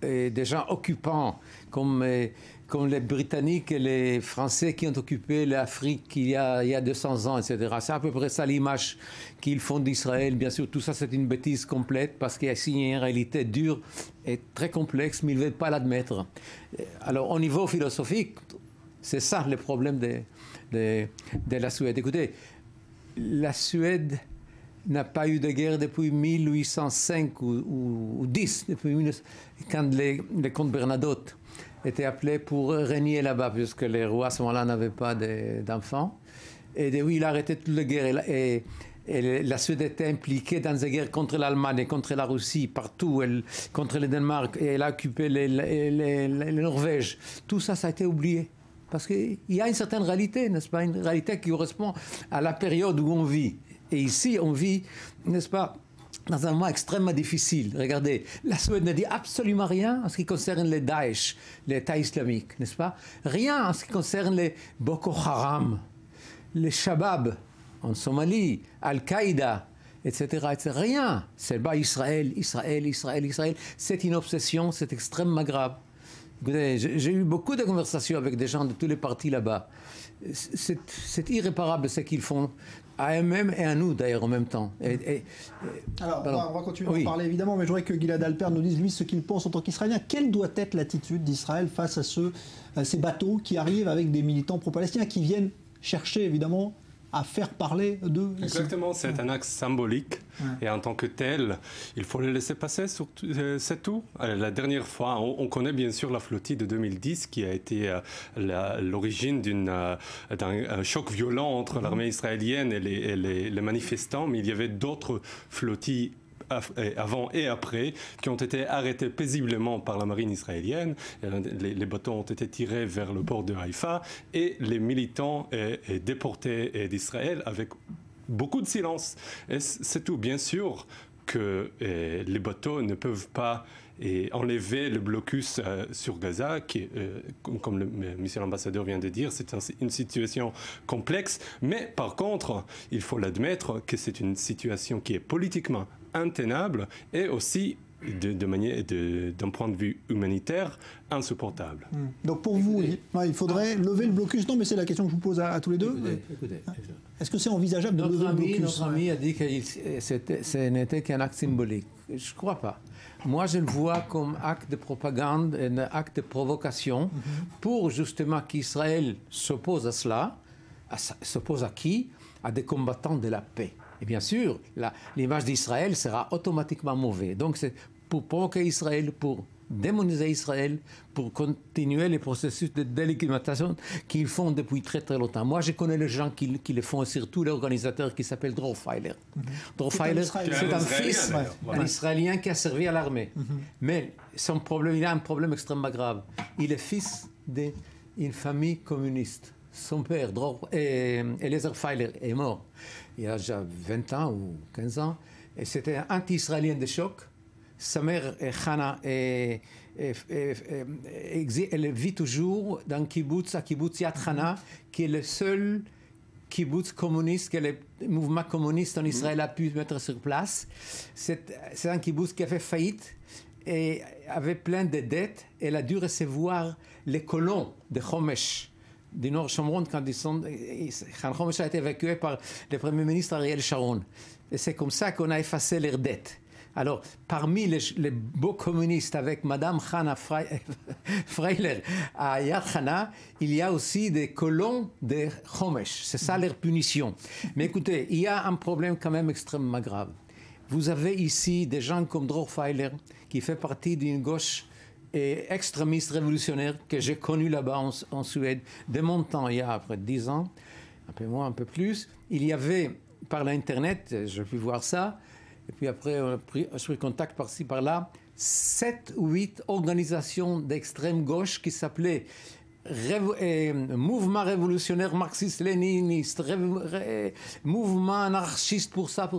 des gens occupants, comme les Britanniques et les Français qui ont occupé l'Afrique il y a 200 ans, etc. C'est à peu près ça l'image qu'ils font d'Israël. Bien sûr, tout ça, c'est une bêtise complète parce qu'il y a une réalité dure et très complexe, mais ils ne veulent pas l'admettre. Alors, au niveau philosophique, c'est ça le problème de la Suède. Écoutez, la Suède n'a pas eu de guerre depuis 1805 ou 10, quand les comtes Bernadotte étaient appelés pour régner là-bas, puisque les rois à ce moment-là n'avaient pas d'enfants. Et oui, il a arrêté toutes les guerres. Et la Suède était impliquée dans des guerres contre l'Allemagne, contre la Russie, partout, contre le Danemark, et elle a occupé les Norvèges. Tout ça, ça a été oublié. Parce qu'il y a une certaine réalité, n'est-ce pas? Une réalité qui correspond à la période où on vit. Et ici, on vit, n'est-ce pas, dans un moment extrêmement difficile. Regardez, la Suède ne dit absolument rien en ce qui concerne les Daesh, l'État islamique, n'est-ce pas? Rien en ce qui concerne les Boko Haram, les Shabab en Somalie, Al-Qaïda, etc., etc. Rien. C'est Israël, Israël, Israël, Israël. C'est une obsession, c'est extrêmement grave. Écoutez, j'ai eu beaucoup de conversations avec des gens de tous les partis là-bas. C'est irréparable ce qu'ils font à eux-mêmes et à nous d'ailleurs en même temps. Alors, on va continuer à en parler évidemment, mais je voudrais que Gilad Alper nous dise lui ce qu'il pense en tant qu'Israélien. Quelle doit être l'attitude d'Israël face à ces bateaux qui arrivent avec des militants pro-palestiniens qui viennent chercher évidemment à faire parler d'eux? Exactement, c'est un acte symbolique et en tant que tel, il faut le laisser passer, c'est tout. La dernière fois, on connaît bien sûr la flottille de 2010 qui a été l'origine d'un choc violent entre l'armée israélienne et les manifestants, mais il y avait d'autres flottilles avant et après, qui ont été arrêtés paisiblement par la marine israélienne. Les bateaux ont été tirés vers le port de Haïfa et les militants déportés d'Israël avec beaucoup de silence. Et c'est tout. Bien sûr que les bateaux ne peuvent pas enlever le blocus sur Gaza, qui, comme le monsieur l'ambassadeur vient de dire, c'est une situation complexe. Mais par contre, il faut l'admettre que c'est une situation qui est politiquement intenable et aussi d'un point de vue humanitaire insupportable. Donc pour vous, il faudrait lever le blocus. Non, mais c'est la question que je vous pose à tous les deux. Écoutez. Est-ce que c'est envisageable de lever le blocus? Notre ami a dit que ce n'était qu'un acte symbolique. Je ne crois pas. Moi, je le vois comme acte de propagande, un acte de provocation pour justement qu'Israël s'oppose à cela. S'oppose à qui? À des combattants de la paix. Et bien sûr, l'image d'Israël sera automatiquement mauvaise. Donc c'est pour provoquer Israël, pour démoniser Israël, pour continuer les processus de délégitimation qu'ils font depuis très très longtemps. Moi, je connais les gens qui le font, et surtout l'organisateur qui s'appelle Dror Feiler. Dror Feiler, c'est un fils d'un Israélien qui a servi à l'armée. Mais son problème, il a un problème extrêmement grave. Il est fils d'une famille communiste. Son père, Eliezer Feiler, est mort il y a déjà 20 ans ou 15 ans. Et c'était un anti-israélien de choc. Sa mère, Hana, elle vit toujours dans le kibbutz Yad Hana, qui est le seul kibbutz communiste que le mouvement communiste en Israël a pu mettre sur place. C'est un kibbutz qui a fait faillite et avait plein de dettes. Elle a dû recevoir les colons de Homesh, du Nord Shomron, quand Khan Homesh a été évacué par le Premier ministre Ariel Sharon. Et c'est comme ça qu'on a effacé leurs dettes. Alors, parmi les beaux communistes avec Madame Hana Freiler à Yad Hana, il y a aussi des colons de Homesh. C'est ça leur punition. Mais écoutez, il y a un problème quand même extrêmement grave. Vous avez ici des gens comme Dror Feiler, qui fait partie d'une gauche extrémiste révolutionnaire que j'ai connue là-bas en Suède, de mon temps, il y a après 10 ans, un peu moins, un peu plus. Il y avait, par l'Internet, j'ai pu voir ça, et puis après, on a pris contact par-ci, par-là, 7 ou 8 organisations d'extrême gauche qui s'appelaient Mouvement révolutionnaire marxiste-léniniste, Mouvement anarchiste pour ça.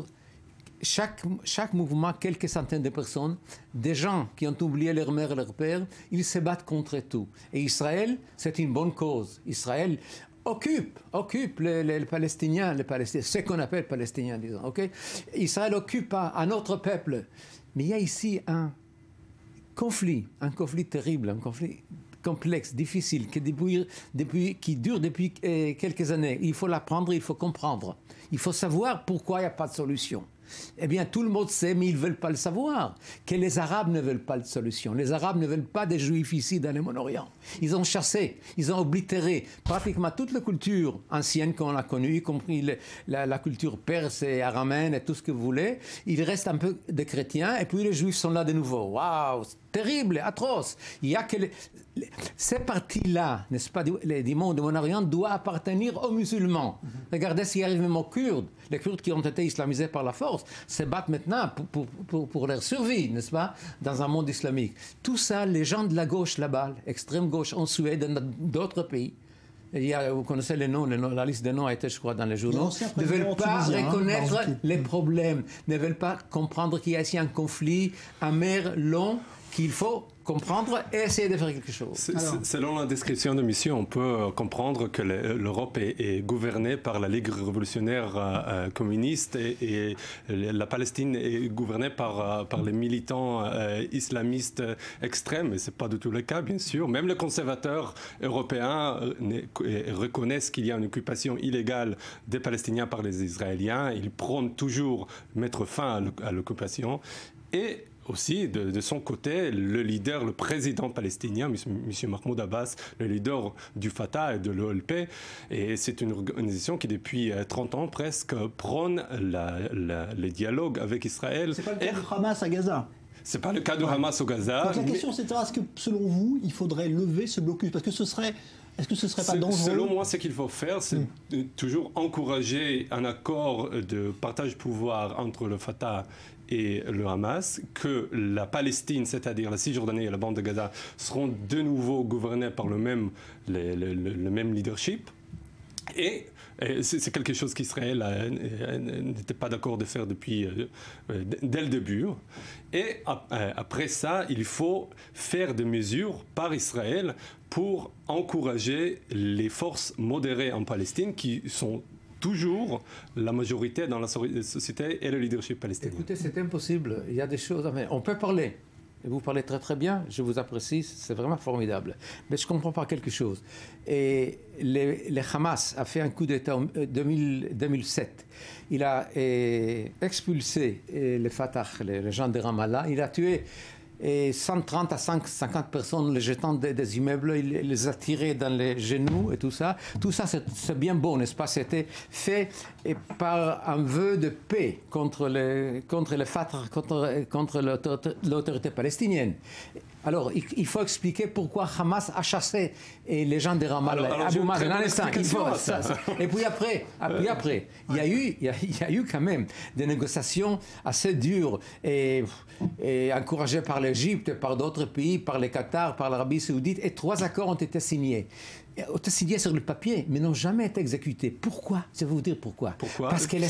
Chaque mouvement, quelques centaines de personnes, des gens qui ont oublié leur mère et leur père, ils se battent contre tout. Et Israël, c'est une bonne cause. Israël occupe les Palestiniens, ce qu'on appelle Palestiniens, disons. Okay? Israël occupe un autre peuple. Mais il y a ici conflit, un conflit terrible, un conflit complexe, difficile, qui dure depuis quelques années. Il faut l'apprendre, il faut comprendre. Il faut savoir pourquoi il n'y a pas de solution. Eh bien, tout le monde sait, mais ils ne veulent pas le savoir, que les Arabes ne veulent pas de solution. Les Arabes ne veulent pas des Juifs ici dans le Moyen-Orient. Ils ont chassé, ils ont oblitéré pratiquement toute la culture ancienne qu'on a connue, y compris la culture perse et araméenne et tout ce que vous voulez. Il reste un peu de chrétiens, et puis les Juifs sont là de nouveau. Waouh, terrible, atroce. Il y a que ces parties-là, n'est-ce pas, du monde du Moyen-Orient doivent appartenir aux musulmans. Regardez ce qui arrive même aux Kurdes. Les Kurdes qui ont été islamisés par la force se battent maintenant pour leur survie, n'est-ce pas, dans un monde islamique. Tout ça, les gens de la gauche là-bas, extrême gauche en Suède et dans d'autres pays, vous connaissez les noms, la liste des noms a été, je crois, dans les journaux, ne veulent pas reconnaître les problèmes, ne veulent pas comprendre qu'il y a ici un conflit amer, long, qu'il faut comprendre et essayer de faire quelque chose. Selon la description de mission, on peut comprendre que l'Europe est gouvernée par la Ligue révolutionnaire communiste et la Palestine est gouvernée par les militants islamistes extrêmes. Et ce n'est pas du tout le cas, bien sûr. Même les conservateurs européens reconnaissent qu'il y a une occupation illégale des Palestiniens par les Israéliens. Ils prônent toujours mettre fin à l'occupation. Et aussi, de son côté, le président palestinien, M. Mahmoud Abbas, le leader du Fatah et de l'OLP, et c'est une organisation qui, depuis 30 ans presque, prône le dialogue avec Israël. Ce n'est pas le cas du Hamas à Gaza. Ce n'est pas le cas du Hamas au Gaza. Donc la question, c'est est-ce que, selon vous, il faudrait lever ce blocus? Parce que est-ce que ce ne serait pas dangereux? Selon moi, ce qu'il faut faire, c'est toujours encourager un accord de partage de pouvoir entre le Fatah et le Hamas, que la Palestine, c'est-à-dire la Cisjordanie et la bande de Gaza, seront de nouveau gouvernés par le même leadership. Et c'est quelque chose qu'Israël n'était pas d'accord de faire dès le début. Et après ça, il faut faire des mesures par Israël pour encourager les forces modérées en Palestine qui sont toujours la majorité dans la société et le leadership palestinien. Écoutez, c'est impossible. Il y a des choses... On peut parler. Et vous parlez très très bien. Je vous apprécie. C'est vraiment formidable. Mais je ne comprends pas quelque chose. Et le Hamas a fait un coup d'État en 2007. Il a expulsé le Fatah, les gens de Ramallah. Il a tué 130 à 150 personnes, les jetant des immeubles, il les a tirés dans les genoux et tout ça. Tout ça, c'est bien beau, n'est-ce pas? C'était fait par un vœu de paix contre le Fatah, contre l'autorité palestinienne. Alors, il faut expliquer pourquoi Hamas a chassé les gens de Ramallah. Abou Mazen, un instant, il faut ça. Et puis après, il y a eu quand même des négociations assez dures et encouragées par l'Égypte, par d'autres pays, par le Qatar, par l'Arabie Saoudite, et 3 accords ont été signés. Ont été signés sur le papier, mais n'ont jamais été exécutés. Pourquoi? Je vais vous dire pourquoi. Parce que les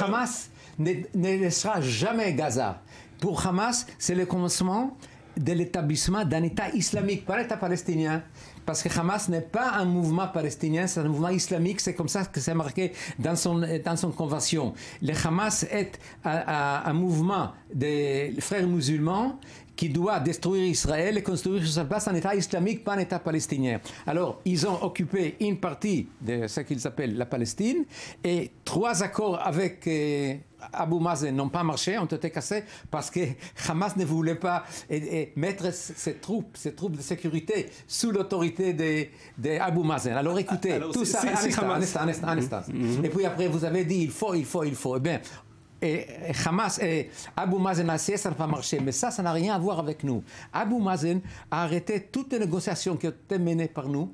Hamas ne laissera jamais Gaza. Pour Hamas, c'est le commencement de l'établissement d'un État islamique, pas l'État palestinien. Parce que Hamas n'est pas un mouvement palestinien, c'est un mouvement islamique, c'est comme ça que c'est marqué dans son convention. Le Hamas est un mouvement des frères musulmans qui doit détruire Israël et construire sur sa place un État islamique, pas un État palestinien. Alors, ils ont occupé une partie de ce qu'ils appellent la Palestine, et 3 accords avec Abou Mazen n'ont pas marché, ont été cassés, parce que Hamas ne voulait pas mettre ses troupes de sécurité sous l'autorité d'Abou Mazen. Alors écoutez, tout ça, un instant. Et puis après, vous avez dit, il faut. Eh bien, et Hamas et Abou Mazen a essayé, ça n'a pas marché. Mais ça n'a rien à voir avec nous. Abou Mazen a arrêté toutes les négociations qui ont été menées par nous,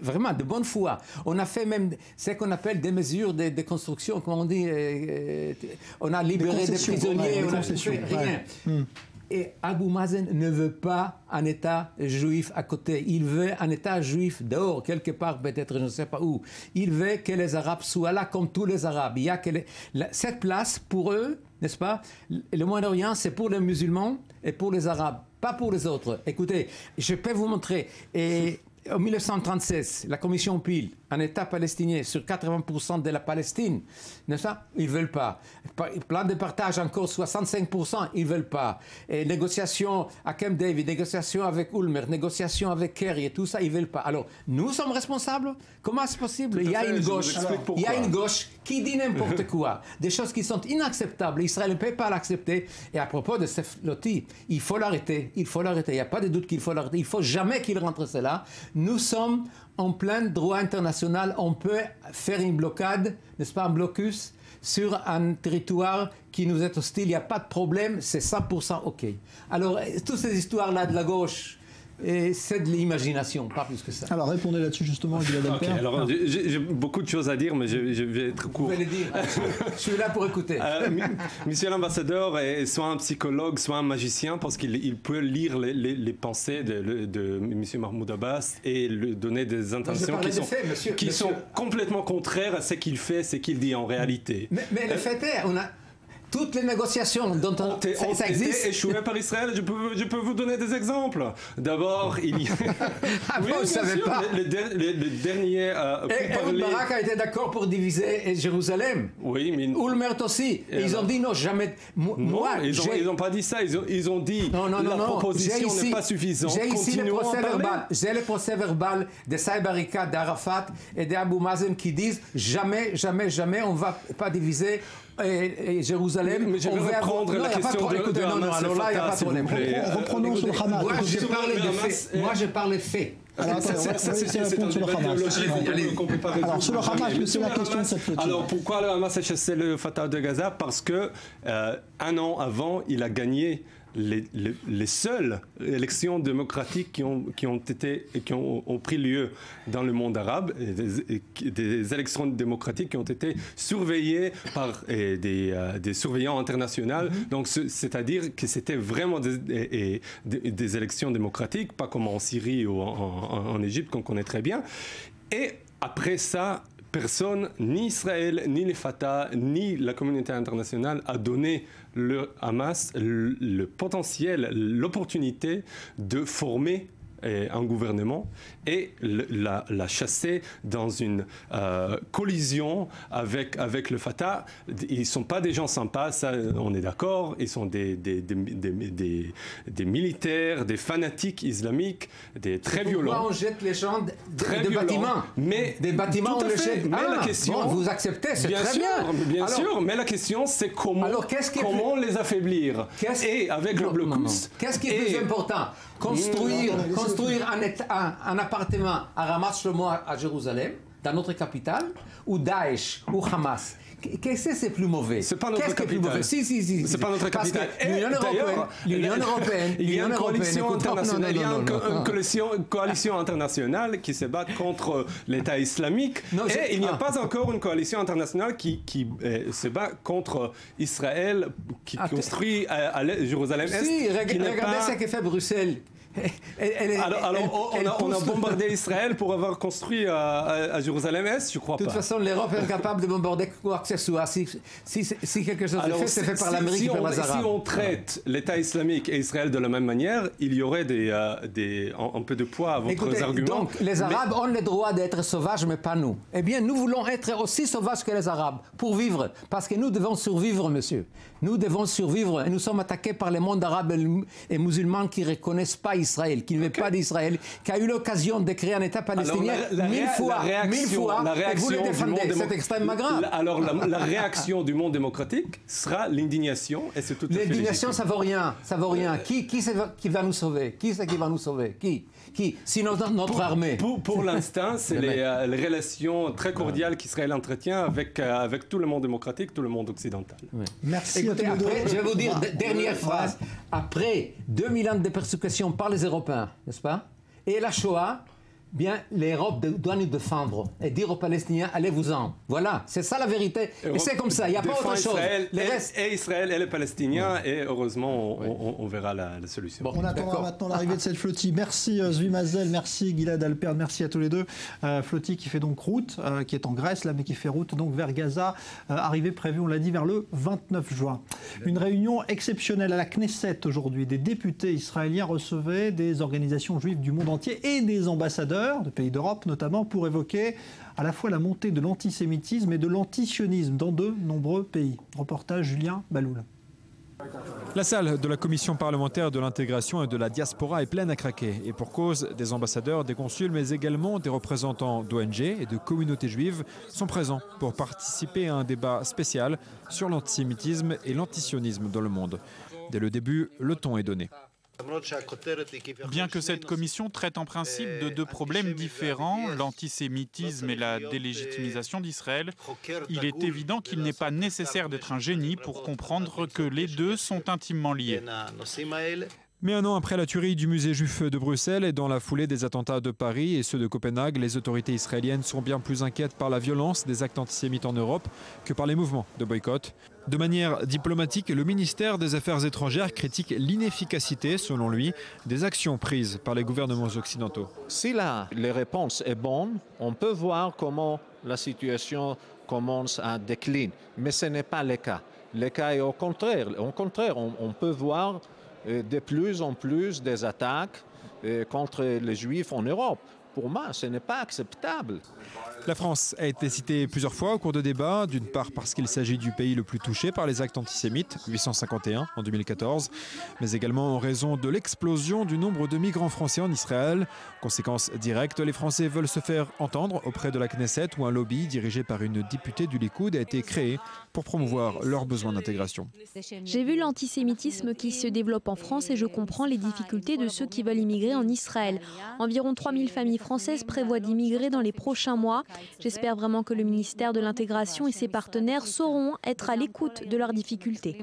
vraiment de bonne foi. On a fait même ce qu'on appelle des mesures de construction, comme on dit, on a libéré des prisonniers, on a fait rien. Et Abou Mazen ne veut pas un État juif à côté. Il veut un État juif dehors, quelque part, peut-être, je ne sais pas où. Il veut que les Arabes soient là comme tous les Arabes. Il y a que cette place, pour eux, n'est-ce pas? Le Moyen-Orient, c'est pour les musulmans et pour les Arabes, pas pour les autres. Écoutez, je peux vous montrer. Et En 1936, la commission Peel, un État palestinien sur 80% de la Palestine, n'est-ce pas? Ils ne veulent pas. Plan de partage encore 65%, ils ne veulent pas. Et négociations à Camp David, négociations avec Ulmer, négociations avec Kerry et tout ça, ils ne veulent pas. Alors, nous sommes responsables? Comment c'est possible? Il y a une gauche qui dit n'importe quoi. Des choses qui sont inacceptables. Israël ne peut pas l'accepter. Et à propos de cette flottille, il faut l'arrêter. Il faut l'arrêter. Il n'y a pas de doute qu'il faut l'arrêter. Il ne faut jamais qu'il rentre cela. Nous sommes en plein droit international. On peut faire une blocade, n'est-ce pas, un blocus sur un territoire qui nous est hostile. Il n'y a pas de problème. C'est 100% OK. Alors, toutes ces histoires-là de la gauche, et c'est de l'imagination, pas plus que ça. Alors répondez là-dessus justement, Gilad Alper. Okay, alors j'ai beaucoup de choses à dire, mais je vais être court. Vous pouvez le dire, je suis là pour écouter. Monsieur l'ambassadeur est soit un psychologue, soit un magicien, parce qu'il peut lire les pensées de Monsieur Mahmoud Abbas et lui donner des intentions qui sont complètement contraires à ce qu'il fait, ce qu'il dit en réalité. Mais le fait est, on a... Toutes les négociations dont ça existe... échouées par Israël, je peux vous donner des exemples. D'abord, il y a... oui, vous ne savez pas. Les derniers... Ehud Barak a été d'accord pour diviser Jérusalem. Oui, mais... Ulmer aussi. Et ils ont dit non, jamais... Moi, ils n'ont pas dit ça. Ils ont dit la proposition n'est pas suffisante. J'ai ici le procès verbal de Saïb Arikat, d'Arafat et d'Abou Mazen qui disent jamais, jamais, jamais on ne va pas diviser Jérusalem. Mais je vais reprendre la question de Hamas. Alors là, il n'y a pas de problème. Reprenons sur le Hamas. Moi, je parle des faits. Alors, c'est répondre sur le Hamas. Alors, sur le Hamas, c'est la question de cette flottille. Alors, pourquoi le Hamas a chassé le Fatah de Gaza? Parce que un an avant, il a gagné les seules élections démocratiques qui ont pris lieu dans le monde arabe, des élections démocratiques qui ont été surveillées par des surveillants internationaux. Donc, c'est-à-dire que c'était vraiment des élections démocratiques, pas comme en Syrie ou en Égypte qu'on connaît très bien. Et après ça, personne, ni Israël, ni les Fatah, ni la communauté internationale a donné le Hamas le potentiel, l'opportunité de former un gouvernement et la chasser dans une collision avec le Fatah. Ils ne sont pas des gens sympas, ça, on est d'accord. Ils sont des militaires, des fanatiques islamiques, des très violents. Pourquoi on jette les gens de bâtiments? Des bâtiments, on les jette. Mais la question, vous acceptez, c'est très bien. Bien sûr, mais la question, c'est comment les affaiblir. Et avec le blocus. Qu'est-ce qui est plus important? Construire un appartement à Ramat Shlomo à Jérusalem, dans notre capitale, ou Daesh, ou Hamas. Qu'est-ce que c'est plus mauvais? C'est pas notre capitale. Si. C'est pas notre capitale. L'Union européenne, il y a une coalition internationale. Il y a une coalition internationale qui se bat contre l'État islamique. Et il n'y a pas encore une coalition internationale qui se bat contre Israël, qui construit à Jérusalem-Est. Si, regardez ce que fait Bruxelles. Alors, on a bombardé Israël pour avoir construit à Jérusalem-Est, je crois pas. De toute façon, l'Europe est incapable de bombarder quoi que ce soit. Si quelque chose est fait, c'est fait par l'Amérique et par les Arabes. Si on traite l'État islamique et Israël de la même manière, il y aurait un peu de poids à votre argument. Donc, les Arabes ont le droit d'être sauvages, mais pas nous. Eh bien, nous voulons être aussi sauvages que les Arabes pour vivre. Parce que nous devons survivre, monsieur. Nous devons survivre. Et nous sommes attaqués par le monde arabe et musulman qui ne reconnaissent pas Israël, qui ne veut pas d'Israël, qui a eu l'occasion de créer un État palestinien mille fois, et vous le défendez. C'est extrêmement grave. Alors la réaction du monde démocratique sera l'indignation, et c'est tout à fait légitime. L'indignation, ça vaut rien, ça vaut rien. Qui va nous sauver? Qui c'est qui va nous sauver? Qui? Sinon notre armée. Pour l'instant, c'est les relations très cordiales qu'Israël entretient avec tout le monde démocratique, tout le monde occidental. Ouais. Merci. Écoutez, après, je vais vous dire, dernière phrase. Après 2000 ans de persécution par les Européens, n'est-ce pas? Et la Shoah, bien, l'Europe doit nous défendre et dire aux Palestiniens, allez-vous-en. Voilà, c'est ça la vérité. Et c'est comme ça, il n'y a pas autre chose. Et Israël et les Palestiniens, et heureusement, on verra la solution. Bon, on attendra maintenant l'arrivée de cette flottille. Merci Zvi Mazel, merci Gilad Alper, merci à tous les deux. Flottille qui fait donc route, qui est en Grèce là, mais qui fait route donc vers Gaza. Arrivée prévue, on l'a dit, vers le 29 juin. Une réunion exceptionnelle à la Knesset aujourd'hui. Des députés israéliens recevaient des organisations juives du monde entier et des ambassadeurs ambassadeurs de pays d'Europe notamment pour évoquer à la fois la montée de l'antisémitisme et de l'antisionisme dans de nombreux pays. Reportage Julien Baloul. La salle de la commission parlementaire de l'intégration et de la diaspora est pleine à craquer. Et pour cause, des ambassadeurs, des consuls, mais également des représentants d'ONG et de communautés juives sont présents pour participer à un débat spécial sur l'antisémitisme et l'antisionisme dans le monde. Dès le début, le ton est donné. Bien que cette commission traite en principe de deux problèmes différents, l'antisémitisme et la délégitimisation d'Israël, il est évident qu'il n'est pas nécessaire d'être un génie pour comprendre que les deux sont intimement liés. Mais un an après la tuerie du musée juif de Bruxelles et dans la foulée des attentats de Paris et ceux de Copenhague, les autorités israéliennes sont bien plus inquiètes par la violence des actes antisémites en Europe que par les mouvements de boycott. De manière diplomatique, le ministère des Affaires étrangères critique l'inefficacité, selon lui, des actions prises par les gouvernements occidentaux. Si la réponse est bonne, on peut voir comment la situation commence à décliner. Mais ce n'est pas le cas. Le cas est au contraire. On peut voir de plus en plus des attaques contre les Juifs en Europe. Pour moi, ce n'est pas acceptable. La France a été citée plusieurs fois au cours de débats, d'une part parce qu'il s'agit du pays le plus touché par les actes antisémites, 851 en 2014, mais également en raison de l'explosion du nombre de migrants français en Israël. Conséquence directe, les Français veulent se faire entendre auprès de la Knesset où un lobby dirigé par une députée du Likoud a été créé pour promouvoir leurs besoins d'intégration. J'ai vu l'antisémitisme qui se développe en France et je comprends les difficultés de ceux qui veulent immigrer en Israël. Environ 3000 familles françaises prévoient d'immigrer dans les prochains mois. J'espère vraiment que le ministère de l'Intégration et ses partenaires sauront être à l'écoute de leurs difficultés.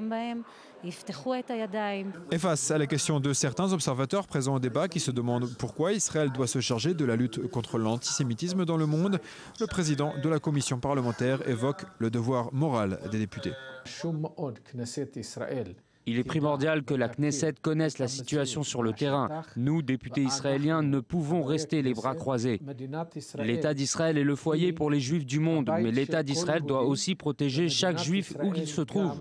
Et face à la question de certains observateurs présents au débat qui se demandent pourquoi Israël doit se charger de la lutte contre l'antisémitisme dans le monde, le président de la commission parlementaire évoque le devoir moral des députés. Il est primordial que la Knesset connaisse la situation sur le terrain. Nous, députés israéliens, ne pouvons rester les bras croisés. L'État d'Israël est le foyer pour les Juifs du monde, mais l'État d'Israël doit aussi protéger chaque Juif où qu'il se trouve.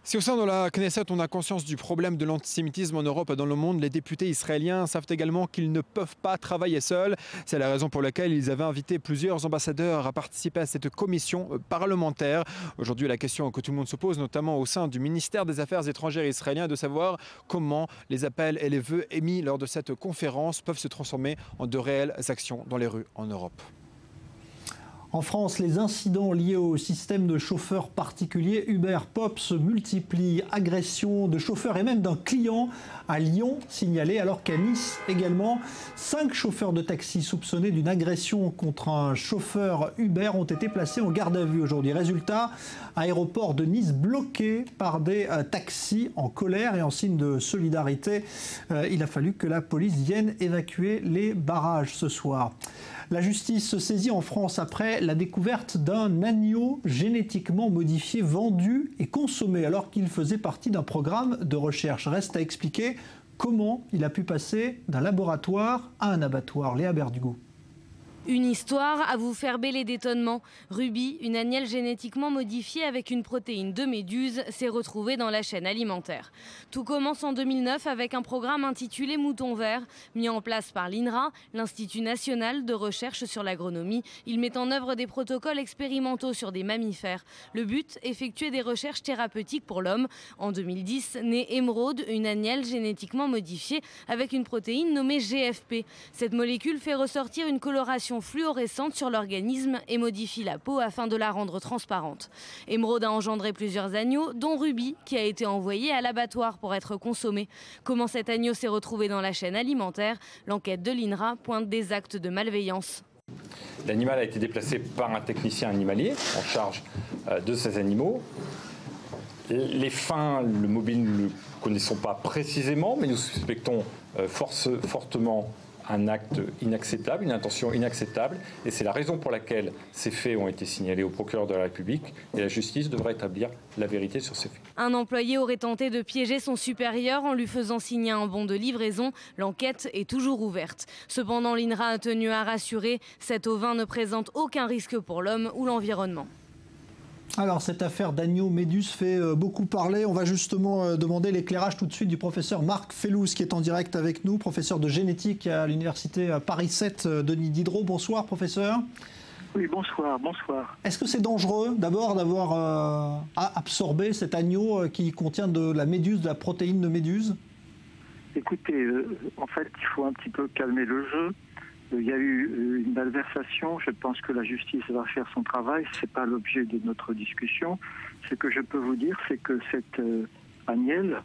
Si au sein de la Knesset, on a conscience du problème de l'antisémitisme en Europe et dans le monde, les députés israéliens savent également qu'ils ne peuvent pas travailler seuls. C'est la raison pour laquelle ils avaient invité plusieurs ambassadeurs à participer à cette commission parlementaire. Aujourd'hui, la question que tout le monde se pose, notamment au sein du ministère des Affaires étrangères israélien, de savoir comment les appels et les vœux émis lors de cette conférence peuvent se transformer en de réelles actions dans les rues en Europe. En France, les incidents liés au système de chauffeurs particuliers Uber Pop se multiplient. Agressions de chauffeurs et même d'un client à Lyon signalé, alors qu'à Nice également, 5 chauffeurs de taxi soupçonnés d'une agression contre un chauffeur Uber ont été placés en garde à vue aujourd'hui. Résultat, aéroport de Nice bloqué par des taxis en colère et en signe de solidarité. Il a fallu que la police vienne évacuer les barrages ce soir. La justice se saisit en France après la découverte d'un agneau génétiquement modifié, vendu et consommé alors qu'il faisait partie d'un programme de recherche. Reste à expliquer comment il a pu passer d'un laboratoire à un abattoir. Léa Berdugo. Une histoire à vous faire bêler d'étonnement. Ruby, une agnelle génétiquement modifiée avec une protéine de méduse, s'est retrouvée dans la chaîne alimentaire. Tout commence en 2009 avec un programme intitulé Mouton vert, mis en place par l'INRA, l'Institut national de recherche sur l'agronomie. Il met en œuvre des protocoles expérimentaux sur des mammifères. Le but, effectuer des recherches thérapeutiques pour l'homme. En 2010, naît Émeraude, une agnelle génétiquement modifiée avec une protéine nommée GFP. Cette molécule fait ressortir une coloration fluorescente sur l'organisme et modifie la peau afin de la rendre transparente. Émeraude a engendré plusieurs agneaux, dont Ruby, qui a été envoyé à l'abattoir pour être consommé. Comment cet agneau s'est retrouvé dans la chaîne alimentaire? L'enquête de l'INRA pointe des actes de malveillance. L'animal a été déplacé par un technicien animalier en charge de ces animaux. Les fins, le mobile, nous ne le connaissons pas précisément, mais nous suspectons fortement un acte inacceptable, une intention inacceptable, et c'est la raison pour laquelle ces faits ont été signalés au procureur de la République, et la justice devra établir la vérité sur ces faits. Un employé aurait tenté de piéger son supérieur en lui faisant signer un bon de livraison. L'enquête est toujours ouverte. Cependant, l'INRA a tenu à rassurer, cet ovin ne présente aucun risque pour l'homme ou l'environnement. Alors, cette affaire d'agneau Méduse fait beaucoup parler. On va justement demander l'éclairage tout de suite du professeur Marc Fellouz, qui est en direct avec nous, professeur de génétique à l'université Paris 7 Denis Diderot. Bonsoir, professeur. Oui, bonsoir, bonsoir. Est-ce que c'est dangereux, d'abord, d'avoir absorbé cet agneau qui contient de la méduse, de la protéine de méduse? Écoutez, en fait, il faut un petit peu calmer le jeu. Il y a eu une malversation. Je pense que la justice va faire son travail. Ce n'est pas l'objet de notre discussion. Ce que je peux vous dire, c'est que cette agnelle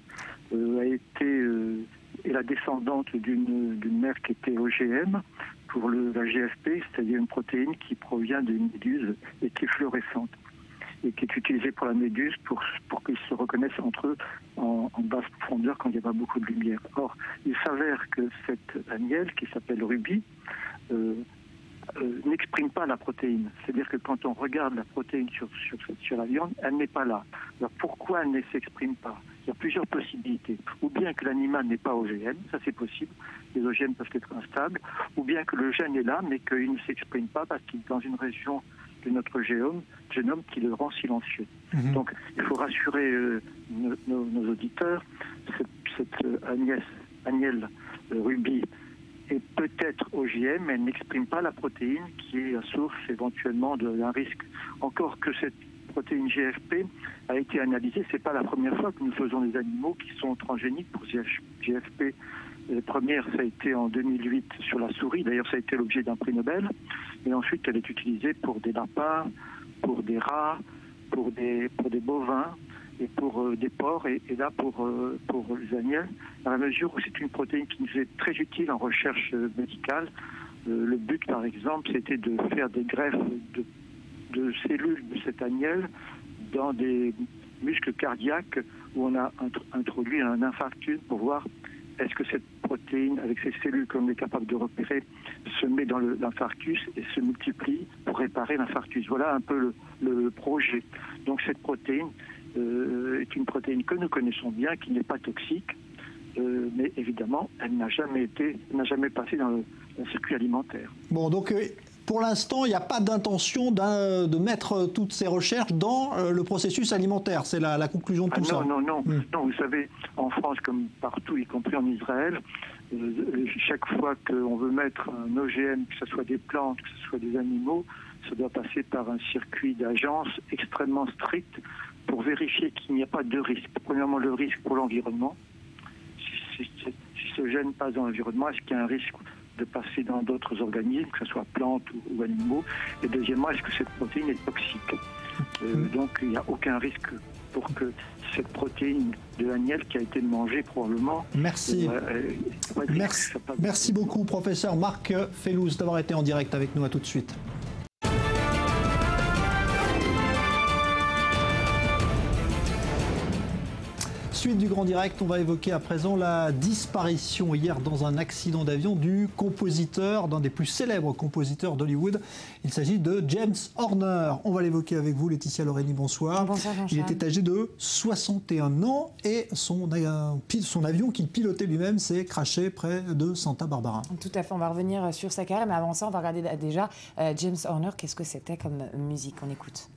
a été est la descendante d'une mère qui était OGM pour la GFP, c'est-à-dire une protéine qui provient d'une méduse et qui est fluorescente et qui est utilisée pour la méduse pour qu'ils se reconnaissent entre eux en basse profondeur quand il n'y a pas beaucoup de lumière. Or, il s'avère que cette agnelle, qui s'appelle Ruby, n'exprime pas la protéine. C'est-à-dire que quand on regarde la protéine sur la viande, elle n'est pas là. Alors pourquoi elle ne s'exprime pas? Il y a plusieurs possibilités. Ou bien que l'animal n'est pas OGM, ça c'est possible, les OGM peuvent être instables, ou bien que le gène est là, mais qu'il ne s'exprime pas parce qu'il est dans une région de notre génome qui le rend silencieux. Donc il faut rassurer nos auditeurs, cette agnelle Ruby est peut-être OGM, mais elle n'exprime pas la protéine qui est la source éventuellement d'un risque. Encore que cette protéine GFP a été analysée, c'est pas la première fois que nous faisons des animaux qui sont transgéniques pour GFP. La première, ça a été en 2008 sur la souris, d'ailleurs ça a été l'objet d'un prix Nobel, et ensuite elle est utilisée pour des lapins, pour des rats, pour des bovins, et pour des porcs, et là pour les agnelles, dans la mesure où c'est une protéine qui nous est très utile en recherche médicale. Le but, par exemple, c'était de faire des greffes de cellules de cette agnelle dans des muscles cardiaques où on a introduit un infarctus pour voir est-ce que cette protéine, avec ces cellules qu'on est capable de repérer, se met dans l'infarctus et se multiplie pour réparer l'infarctus. Voilà un peu le projet. Donc cette protéine est une protéine que nous connaissons bien, qui n'est pas toxique, mais évidemment, elle n'a jamais passé dans le circuit alimentaire. Bon, donc pour l'instant, il n'y a pas d'intention de mettre toutes ces recherches dans le processus alimentaire. C'est la conclusion de tout ça. Non, vous savez, en France comme partout, y compris en Israël, chaque fois qu'on veut mettre un OGM, que ce soit des plantes, que ce soit des animaux, ça doit passer par un circuit d'agence extrêmement strict pour vérifier qu'il n'y a pas de risque. Premièrement, le risque pour l'environnement. Si ce gène passe dans l'environnement, est-ce qu'il y a un risque de passer dans d'autres organismes, que ce soit plantes ou animaux? Et deuxièmement, est-ce que cette protéine est toxique? Donc il n'y a aucun risque pour que cette protéine de l'agnelle qui a été mangée probablement... Merci. Merci beaucoup, professeur Marc Fellouz, d'avoir été en direct avec nous. À tout de suite. Suite du Grand Direct, on va évoquer à présent la disparition hier dans un accident d'avion du compositeur, d'un des plus célèbres compositeurs d'Hollywood. Il s'agit de James Horner. On va l'évoquer avec vous, Laetitia Loreni, bonsoir. Bonsoir Jean-Charles. Il était âgé de 61 ans et son avion qu'il pilotait lui-même s'est crashé près de Santa Barbara. Tout à fait, on va revenir sur sa carrière, mais avant ça, on va regarder déjà James Horner. Qu'est-ce que c'était comme musique? On écoute.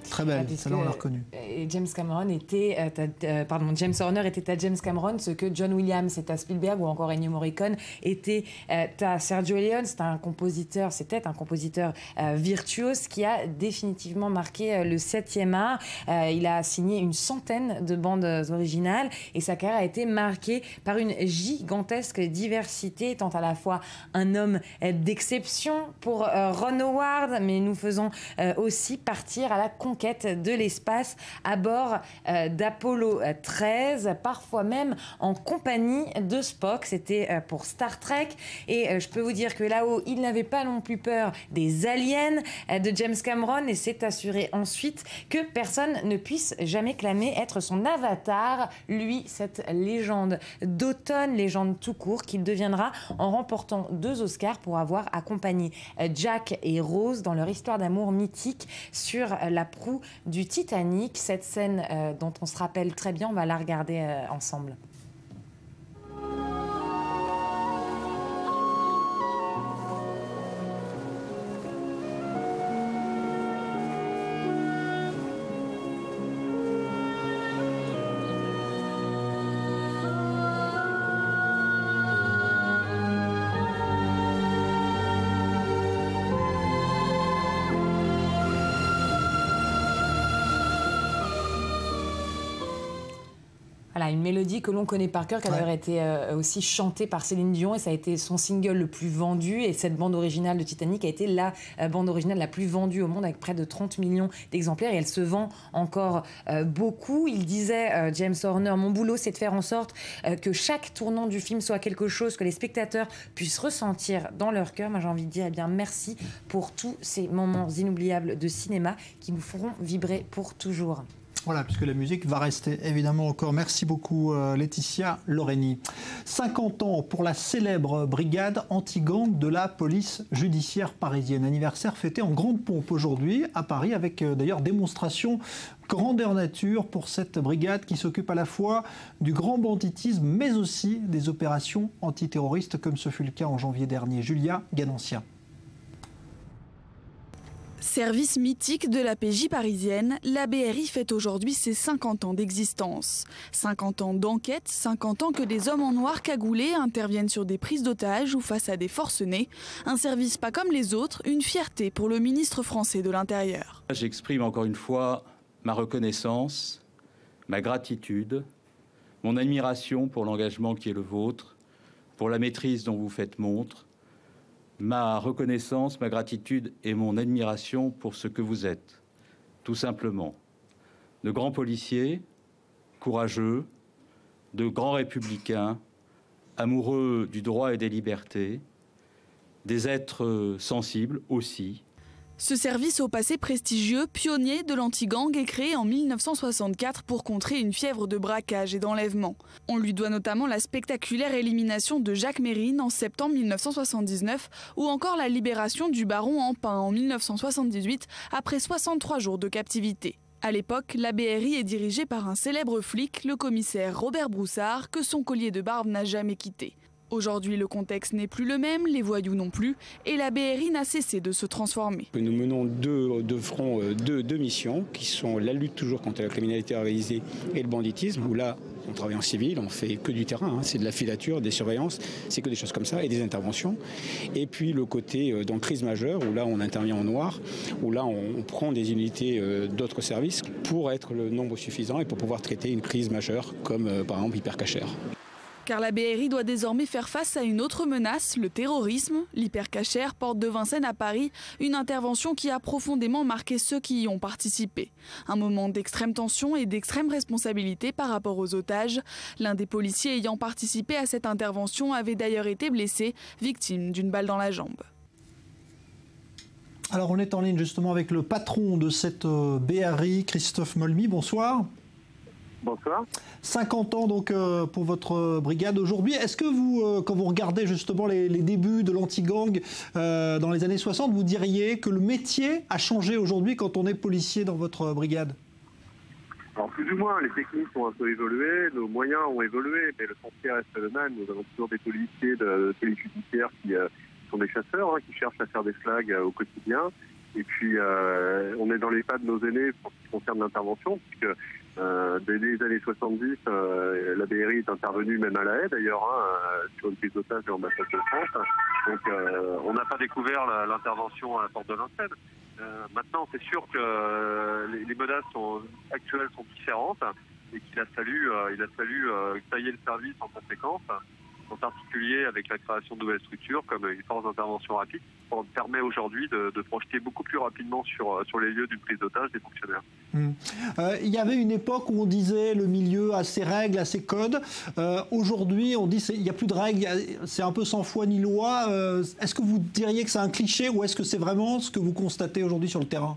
Très belle, celle-là on l'a reconnue. James Horner était à James Cameron ce que John Williams était à Spielberg ou encore Ennio Morricone était à Sergio Leone. C'était un compositeur virtuose qui a définitivement marqué le 7e art. Il a signé une centaine de bandes originales et sa carrière a été marquée par une gigantesque diversité, étant à la fois un homme d'exception pour Ron Howard, mais nous faisons aussi partir à la conquête de l'espace à bord d'Apollo 13, parfois même en compagnie de Spock. C'était pour Star Trek. Et je peux vous dire que là-haut, il n'avait pas non plus peur des aliens de James Cameron et s'est assuré ensuite que personne ne puisse jamais clamer être son avatar. Lui, cette légende d'automne, légende tout court, qu'il deviendra en remportant 2 Oscars pour avoir accompagné Jack et Rose dans leur histoire d'amour mythique sur la proue du Titanic. Cette scène dont on se rappelle très bien, on va la regarder ensemble. Voilà, une mélodie que l'on connaît par cœur, qui a d'ailleurs été aussi chantée par Céline Dion, et ça a été son single le plus vendu. Et cette bande originale de Titanic a été la bande originale la plus vendue au monde, avec près de 30 millions d'exemplaires, et elle se vend encore beaucoup. Il disait, James Horner, mon boulot, c'est de faire en sorte que chaque tournant du film soit quelque chose que les spectateurs puissent ressentir dans leur cœur. Moi, j'ai envie de dire, eh bien, merci pour tous ces moments inoubliables de cinéma qui nous feront vibrer pour toujours. Voilà, puisque la musique va rester évidemment encore. Merci beaucoup Laetitia Loreni. 50 ans pour la célèbre brigade anti-gang de la police judiciaire parisienne. Anniversaire fêté en grande pompe aujourd'hui à Paris, avec d'ailleurs démonstration grandeur nature pour cette brigade qui s'occupe à la fois du grand banditisme mais aussi des opérations antiterroristes, comme ce fut le cas en janvier dernier. Julia Ganancia. Service mythique de la PJ parisienne, la BRI fête aujourd'hui ses 50 ans d'existence. 50 ans d'enquête, 50 ans que des hommes en noir cagoulés interviennent sur des prises d'otages ou face à des forcenés. Un service pas comme les autres, une fierté pour le ministre français de l'Intérieur. J'exprime encore une fois ma reconnaissance, ma gratitude, mon admiration pour l'engagement qui est le vôtre, pour la maîtrise dont vous faites montre, ma reconnaissance, ma gratitude et mon admiration pour ce que vous êtes, tout simplement. De grands policiers, courageux, de grands républicains, amoureux du droit et des libertés, des êtres sensibles aussi. Ce service au passé prestigieux, pionnier de l'anti-gang, est créé en 1964 pour contrer une fièvre de braquage et d'enlèvement. On lui doit notamment la spectaculaire élimination de Jacques Mérine en septembre 1979 ou encore la libération du baron Empin en 1978 après 63 jours de captivité. À l'époque, la BRI est dirigée par un célèbre flic, le commissaire Robert Broussard, que son collier de barbe n'a jamais quitté. Aujourd'hui, le contexte n'est plus le même, les voyous non plus, et la BRI n'a cessé de se transformer. Nous menons deux missions, qui sont la lutte toujours contre la criminalité organisée et le banditisme, où là, on travaille en civil, on fait que du terrain, c'est de la filature, des surveillances, c'est que des choses comme ça, et des interventions. Et puis le côté dans crise majeure, où là, on intervient en noir, où là, on prend des unités d'autres services pour être le nombre suffisant et pour pouvoir traiter une crise majeure, comme par exemple Hypercacher. Car la BRI doit désormais faire face à une autre menace, le terrorisme. L'Hypercacher, porte de Vincennes à Paris, une intervention qui a profondément marqué ceux qui y ont participé. Un moment d'extrême tension et d'extrême responsabilité par rapport aux otages. L'un des policiers ayant participé à cette intervention avait d'ailleurs été blessé, victime d'une balle dans la jambe. Alors on est en ligne justement avec le patron de cette BRI, Christophe Molmy. Bonsoir. Bonsoir. 50 ans donc pour votre brigade aujourd'hui. Est-ce que vous, quand vous regardez justement les débuts de l'anti-gang dans les années 60, vous diriez que le métier a changé aujourd'hui quand on est policier dans votre brigade? Alors plus ou moins, les techniques ont un peu évolué, nos moyens ont évolué, mais le foncier reste le même. Nous avons toujours des policiers de police judiciaire qui sont des chasseurs, qui cherchent à faire des flags au quotidien. Et puis on est dans les pas de nos aînés pour ce qui concerne l'intervention, puisque dès les années 70, la BRI est intervenue même à La Haye d'ailleurs, sur une prise d'otage de l'ambassade de France. Donc on n'a pas découvert l'intervention à la porte de Vincennes. Maintenant, c'est sûr que les menaces actuelles sont différentes et qu'il a fallu tailler le service en conséquence. en particulier avec la création de nouvelles structures comme une force d'intervention rapide, qui permet aujourd'hui de projeter beaucoup plus rapidement sur les lieux d'une prise d'otage des fonctionnaires. Il y avait une époque où on disait le milieu a ses règles, a ses codes. Aujourd'hui, on dit qu'il n'y a plus de règles, c'est un peu sans foi ni loi. Est-ce que vous diriez que c'est un cliché ou est-ce que c'est vraiment ce que vous constatez aujourd'hui sur le terrain ?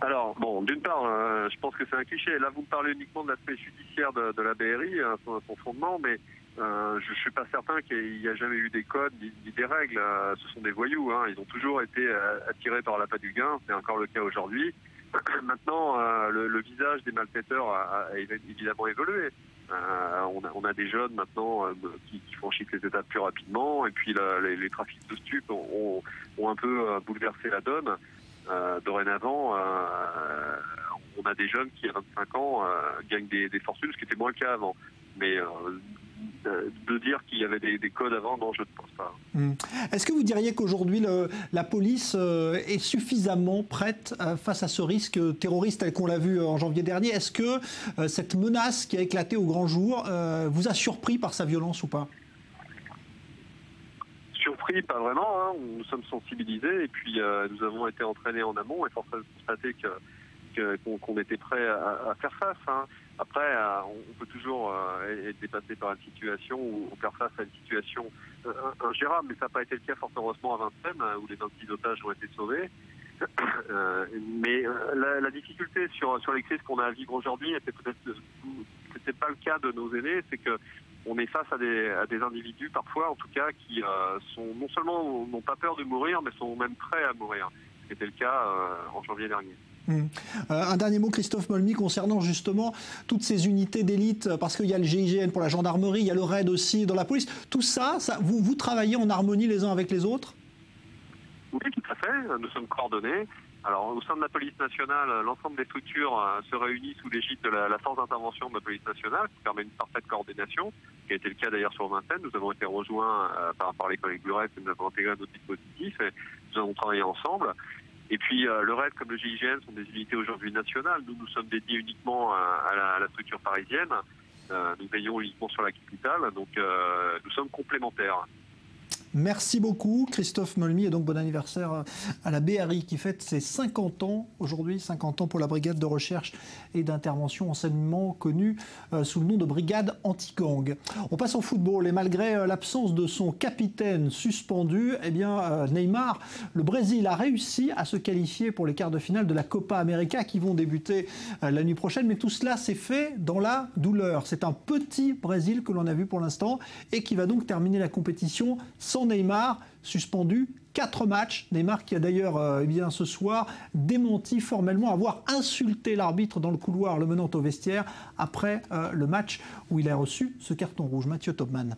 Alors, bon, d'une part, je pense que c'est un cliché. Là, vous me parlez uniquement de l'aspect judiciaire de la BRI, son fondement, mais je ne suis pas certain qu'il n'y a jamais eu des codes ni des règles. Ce sont des voyous, hein. Ils ont toujours été attirés par l'appât du gain. C'est encore le cas aujourd'hui. Maintenant, le visage des malfaiteurs a évidemment évolué. On a des jeunes maintenant qui franchissent les étapes plus rapidement. Et puis, les trafics de stupes ont un peu bouleversé la donne. Dorénavant, on a des jeunes qui, à 25 ans, gagnent des fortunes, ce qui était moins le cas avant. Mais de dire qu'il y avait des codes avant, non, je ne pense pas. Est-ce que vous diriez qu'aujourd'hui, la police est suffisamment prête face à ce risque terroriste tel qu'on l'a vu en janvier dernier? Est-ce que cette menace qui a éclaté au grand jour vous a surpris par sa violence ou pas? Surpris, pas vraiment. Hein. Nous sommes sensibilisés et puis nous avons été entraînés en amont et force est de constater qu'on était prêt à faire face. Hein. Après, on peut toujours être dépassé par une situation ou faire face à une situation ingérable, mais ça n'a pas été le cas fort heureusement à Vincennes, où les 26 otages ont été sauvés. Mais la difficulté sur les crises qu'on a à vivre aujourd'hui, c'était pas le cas de nos aînés, c'est que on est face à des individus parfois, en tout cas, qui sont non seulement n'ont pas peur de mourir, mais sont même prêts à mourir. C'était le cas en janvier dernier. Un dernier mot, Christophe Molmy, concernant justement toutes ces unités d'élite, parce qu'il y a le GIGN pour la gendarmerie, il y a le RAID aussi dans la police. Tout ça, vous travaillez en harmonie les uns avec les autres? Oui, tout à fait. Nous sommes coordonnés. Alors, au sein de la police nationale, l'ensemble des structures se réunissent sous l'égide de la force d'intervention de la police nationale, qui permet une parfaite coordination, qui a été le cas d'ailleurs sur Vincennes. Nous avons été rejoints par les collègues du RAID et nous avons intégré notre dispositif et nous avons travaillé ensemble. Et puis le RAID comme le GIGN sont des unités aujourd'hui nationales. Nous sommes dédiés uniquement à la structure parisienne. Nous veillons uniquement sur la capitale, donc nous sommes complémentaires. Merci beaucoup Christophe Molmy et donc bon anniversaire à la BRI qui fête ses 50 ans aujourd'hui, 50 ans pour la brigade de recherche et d'intervention anciennement connue sous le nom de brigade anti-gang. On passe au football et malgré l'absence de son capitaine suspendu, eh bien Neymar, le Brésil a réussi à se qualifier pour les quarts de finale de la Copa América qui vont débuter la nuit prochaine, mais tout cela s'est fait dans la douleur. C'est un petit Brésil que l'on a vu pour l'instant et qui va donc terminer la compétition sans Neymar, suspendu 4 matchs. Neymar qui a d'ailleurs ce soir démenti formellement avoir insulté l'arbitre dans le couloir le menant au vestiaire après le match où il a reçu ce carton rouge. Mathieu Topman.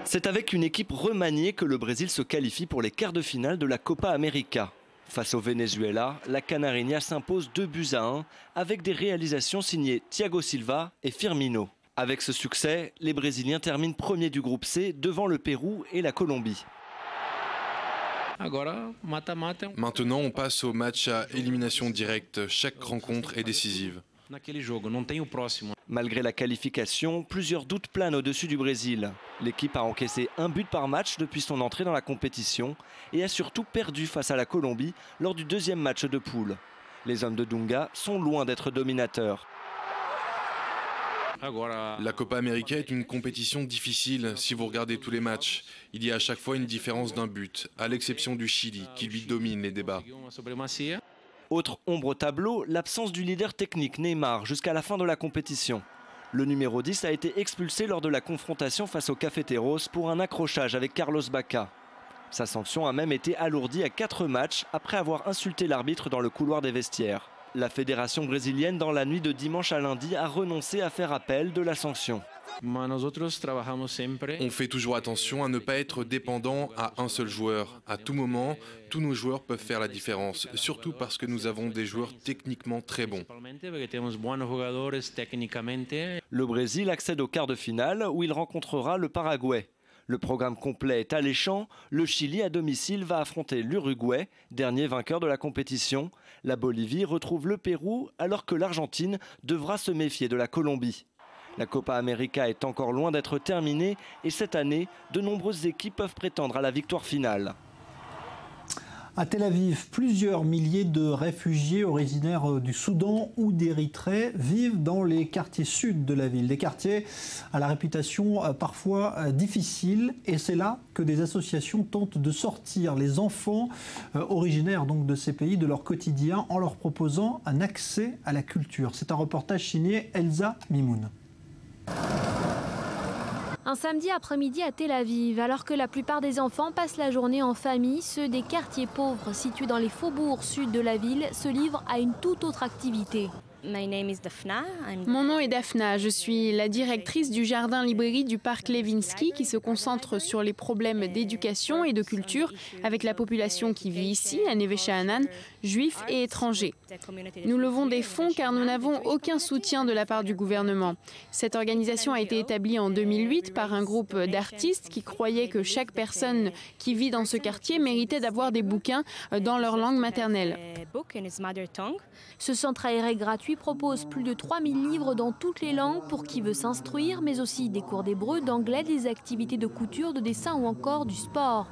C'est avec une équipe remaniée que le Brésil se qualifie pour les quarts de finale de la Copa América. Face au Venezuela, la Canarinha s'impose 2-1 avec des réalisations signées Thiago Silva et Firmino. Avec ce succès, les Brésiliens terminent premiers du groupe C devant le Pérou et la Colombie. Maintenant, on passe au match à élimination directe. Chaque rencontre est décisive. Malgré la qualification, plusieurs doutes planent au-dessus du Brésil. L'équipe a encaissé 1 but par match depuis son entrée dans la compétition et a surtout perdu face à la Colombie lors du deuxième match de poule. Les hommes de Dunga sont loin d'être dominateurs. La Copa América est une compétition difficile si vous regardez tous les matchs. Il y a à chaque fois une différence d'un but, à l'exception du Chili qui lui domine les débats. Autre ombre au tableau, l'absence du leader technique Neymar jusqu'à la fin de la compétition. Le numéro 10 a été expulsé lors de la confrontation face aux Cafeteros pour un accrochage avec Carlos Bacca. Sa sanction a même été alourdie à 4 matchs après avoir insulté l'arbitre dans le couloir des vestiaires. La fédération brésilienne, dans la nuit de dimanche à lundi, a renoncé à faire appel de la sanction. On fait toujours attention à ne pas être dépendant à un seul joueur. À tout moment, tous nos joueurs peuvent faire la différence, surtout parce que nous avons des joueurs techniquement très bons. Le Brésil accède au quart de finale où il rencontrera le Paraguay. Le programme complet est alléchant. Le Chili à domicile va affronter l'Uruguay, dernier vainqueur de la compétition. La Bolivie retrouve le Pérou alors que l'Argentine devra se méfier de la Colombie. La Copa América est encore loin d'être terminée et cette année, de nombreuses équipes peuvent prétendre à la victoire finale. À Tel Aviv, plusieurs milliers de réfugiés originaires du Soudan ou d'Érythrée vivent dans les quartiers sud de la ville. Des quartiers à la réputation parfois difficile. Et c'est là que des associations tentent de sortir les enfants originaires donc de ces pays de leur quotidien en leur proposant un accès à la culture. C'est un reportage signé Elsa Mimoun. Un samedi après-midi à Tel Aviv, alors que la plupart des enfants passent la journée en famille, ceux des quartiers pauvres situés dans les faubourgs sud de la ville se livrent à une toute autre activité. Mon nom est Daphna, je suis la directrice du jardin-librairie du parc Levinsky qui se concentre sur les problèmes d'éducation et de culture avec la population qui vit ici, à Neve Sha'anan, juifs et étrangers. Nous levons des fonds car nous n'avons aucun soutien de la part du gouvernement. Cette organisation a été établie en 2008 par un groupe d'artistes qui croyaient que chaque personne qui vit dans ce quartier méritait d'avoir des bouquins dans leur langue maternelle. Ce centre aéré gratuit propose plus de 3000 livres dans toutes les langues pour qui veut s'instruire, mais aussi des cours d'hébreu, d'anglais, des activités de couture, de dessin ou encore du sport.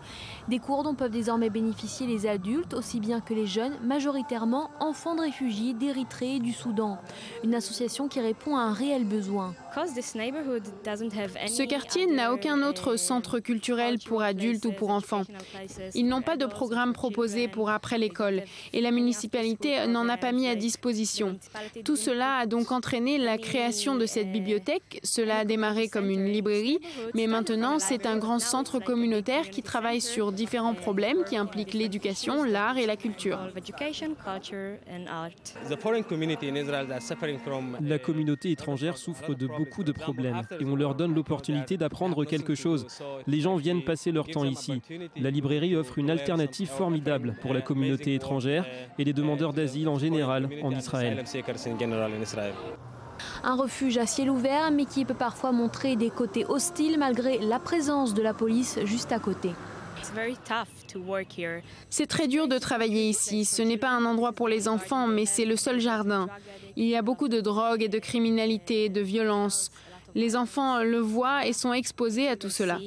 Des cours dont peuvent désormais bénéficier les adultes, aussi bien que les jeunes, majoritairement enfants de réfugiés d'Érythrée et du Soudan. Une association qui répond à un réel besoin. Ce quartier n'a aucun autre centre culturel pour adultes ou pour enfants. Ils n'ont pas de programme proposé pour après l'école et la municipalité n'en a pas mis à disposition. Tout cela a donc entraîné la création de cette bibliothèque. Cela a démarré comme une librairie, mais maintenant c'est un grand centre communautaire qui travaille sur différents problèmes qui impliquent l'éducation, l'art et la culture. La communauté étrangère souffre de beaucoup de problèmes et on leur donne l'opportunité d'apprendre quelque chose. Les gens viennent passer leur temps ici. La librairie offre une alternative formidable pour la communauté étrangère et les demandeurs d'asile en général en Israël. Un refuge à ciel ouvert mais qui peut parfois montrer des côtés hostiles malgré la présence de la police juste à côté. C'est très dur de travailler ici. Ce n'est pas un endroit pour les enfants, mais c'est le seul jardin. Il y a beaucoup de drogue et de criminalité, de violence. Les enfants le voient et sont exposés à tout cela.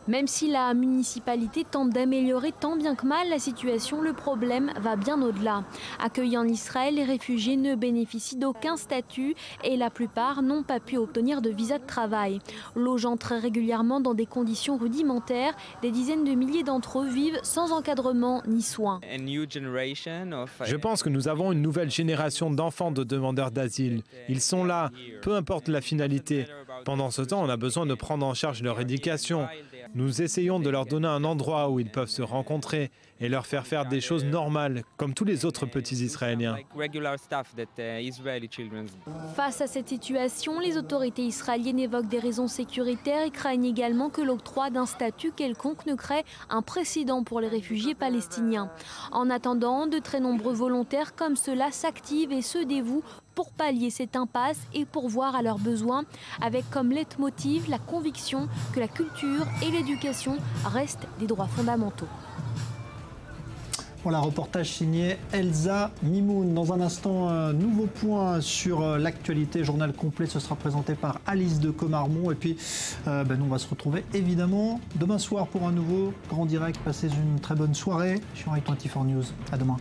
Même si la municipalité tente d'améliorer tant bien que mal la situation, le problème va bien au-delà. Accueillis en Israël, les réfugiés ne bénéficient d'aucun statut et la plupart n'ont pas pu obtenir de visa de travail. Logeant très régulièrement dans des conditions rudimentaires, des dizaines de milliers d'entre eux vivent sans encadrement ni soins. Je pense que nous avons une nouvelle génération d'enfants de demandeurs d'asile. Ils sont là, peu importe la finalité. Pendant ce temps, on a besoin de prendre en charge leur éducation. Nous essayons de leur donner un endroit où ils peuvent se rencontrer et leur faire faire des choses normales, comme tous les autres petits Israéliens. Face à cette situation, les autorités israéliennes évoquent des raisons sécuritaires et craignent également que l'octroi d'un statut quelconque ne crée un précédent pour les réfugiés palestiniens. En attendant, de très nombreux volontaires comme ceux-là s'activent et se dévouent pour pallier cette impasse et pourvoir à leurs besoins, avec comme leitmotiv la conviction que la culture et l'éducation restent des droits fondamentaux. Voilà, reportage signé Elsa Mimoun. Dans un instant, un nouveau point sur l'actualité. Journal complet, ce sera présenté par Alice de Comarmont. Et puis, nous, on va se retrouver évidemment demain soir pour un nouveau grand direct. Passez une très bonne soirée sur i24 News. À demain.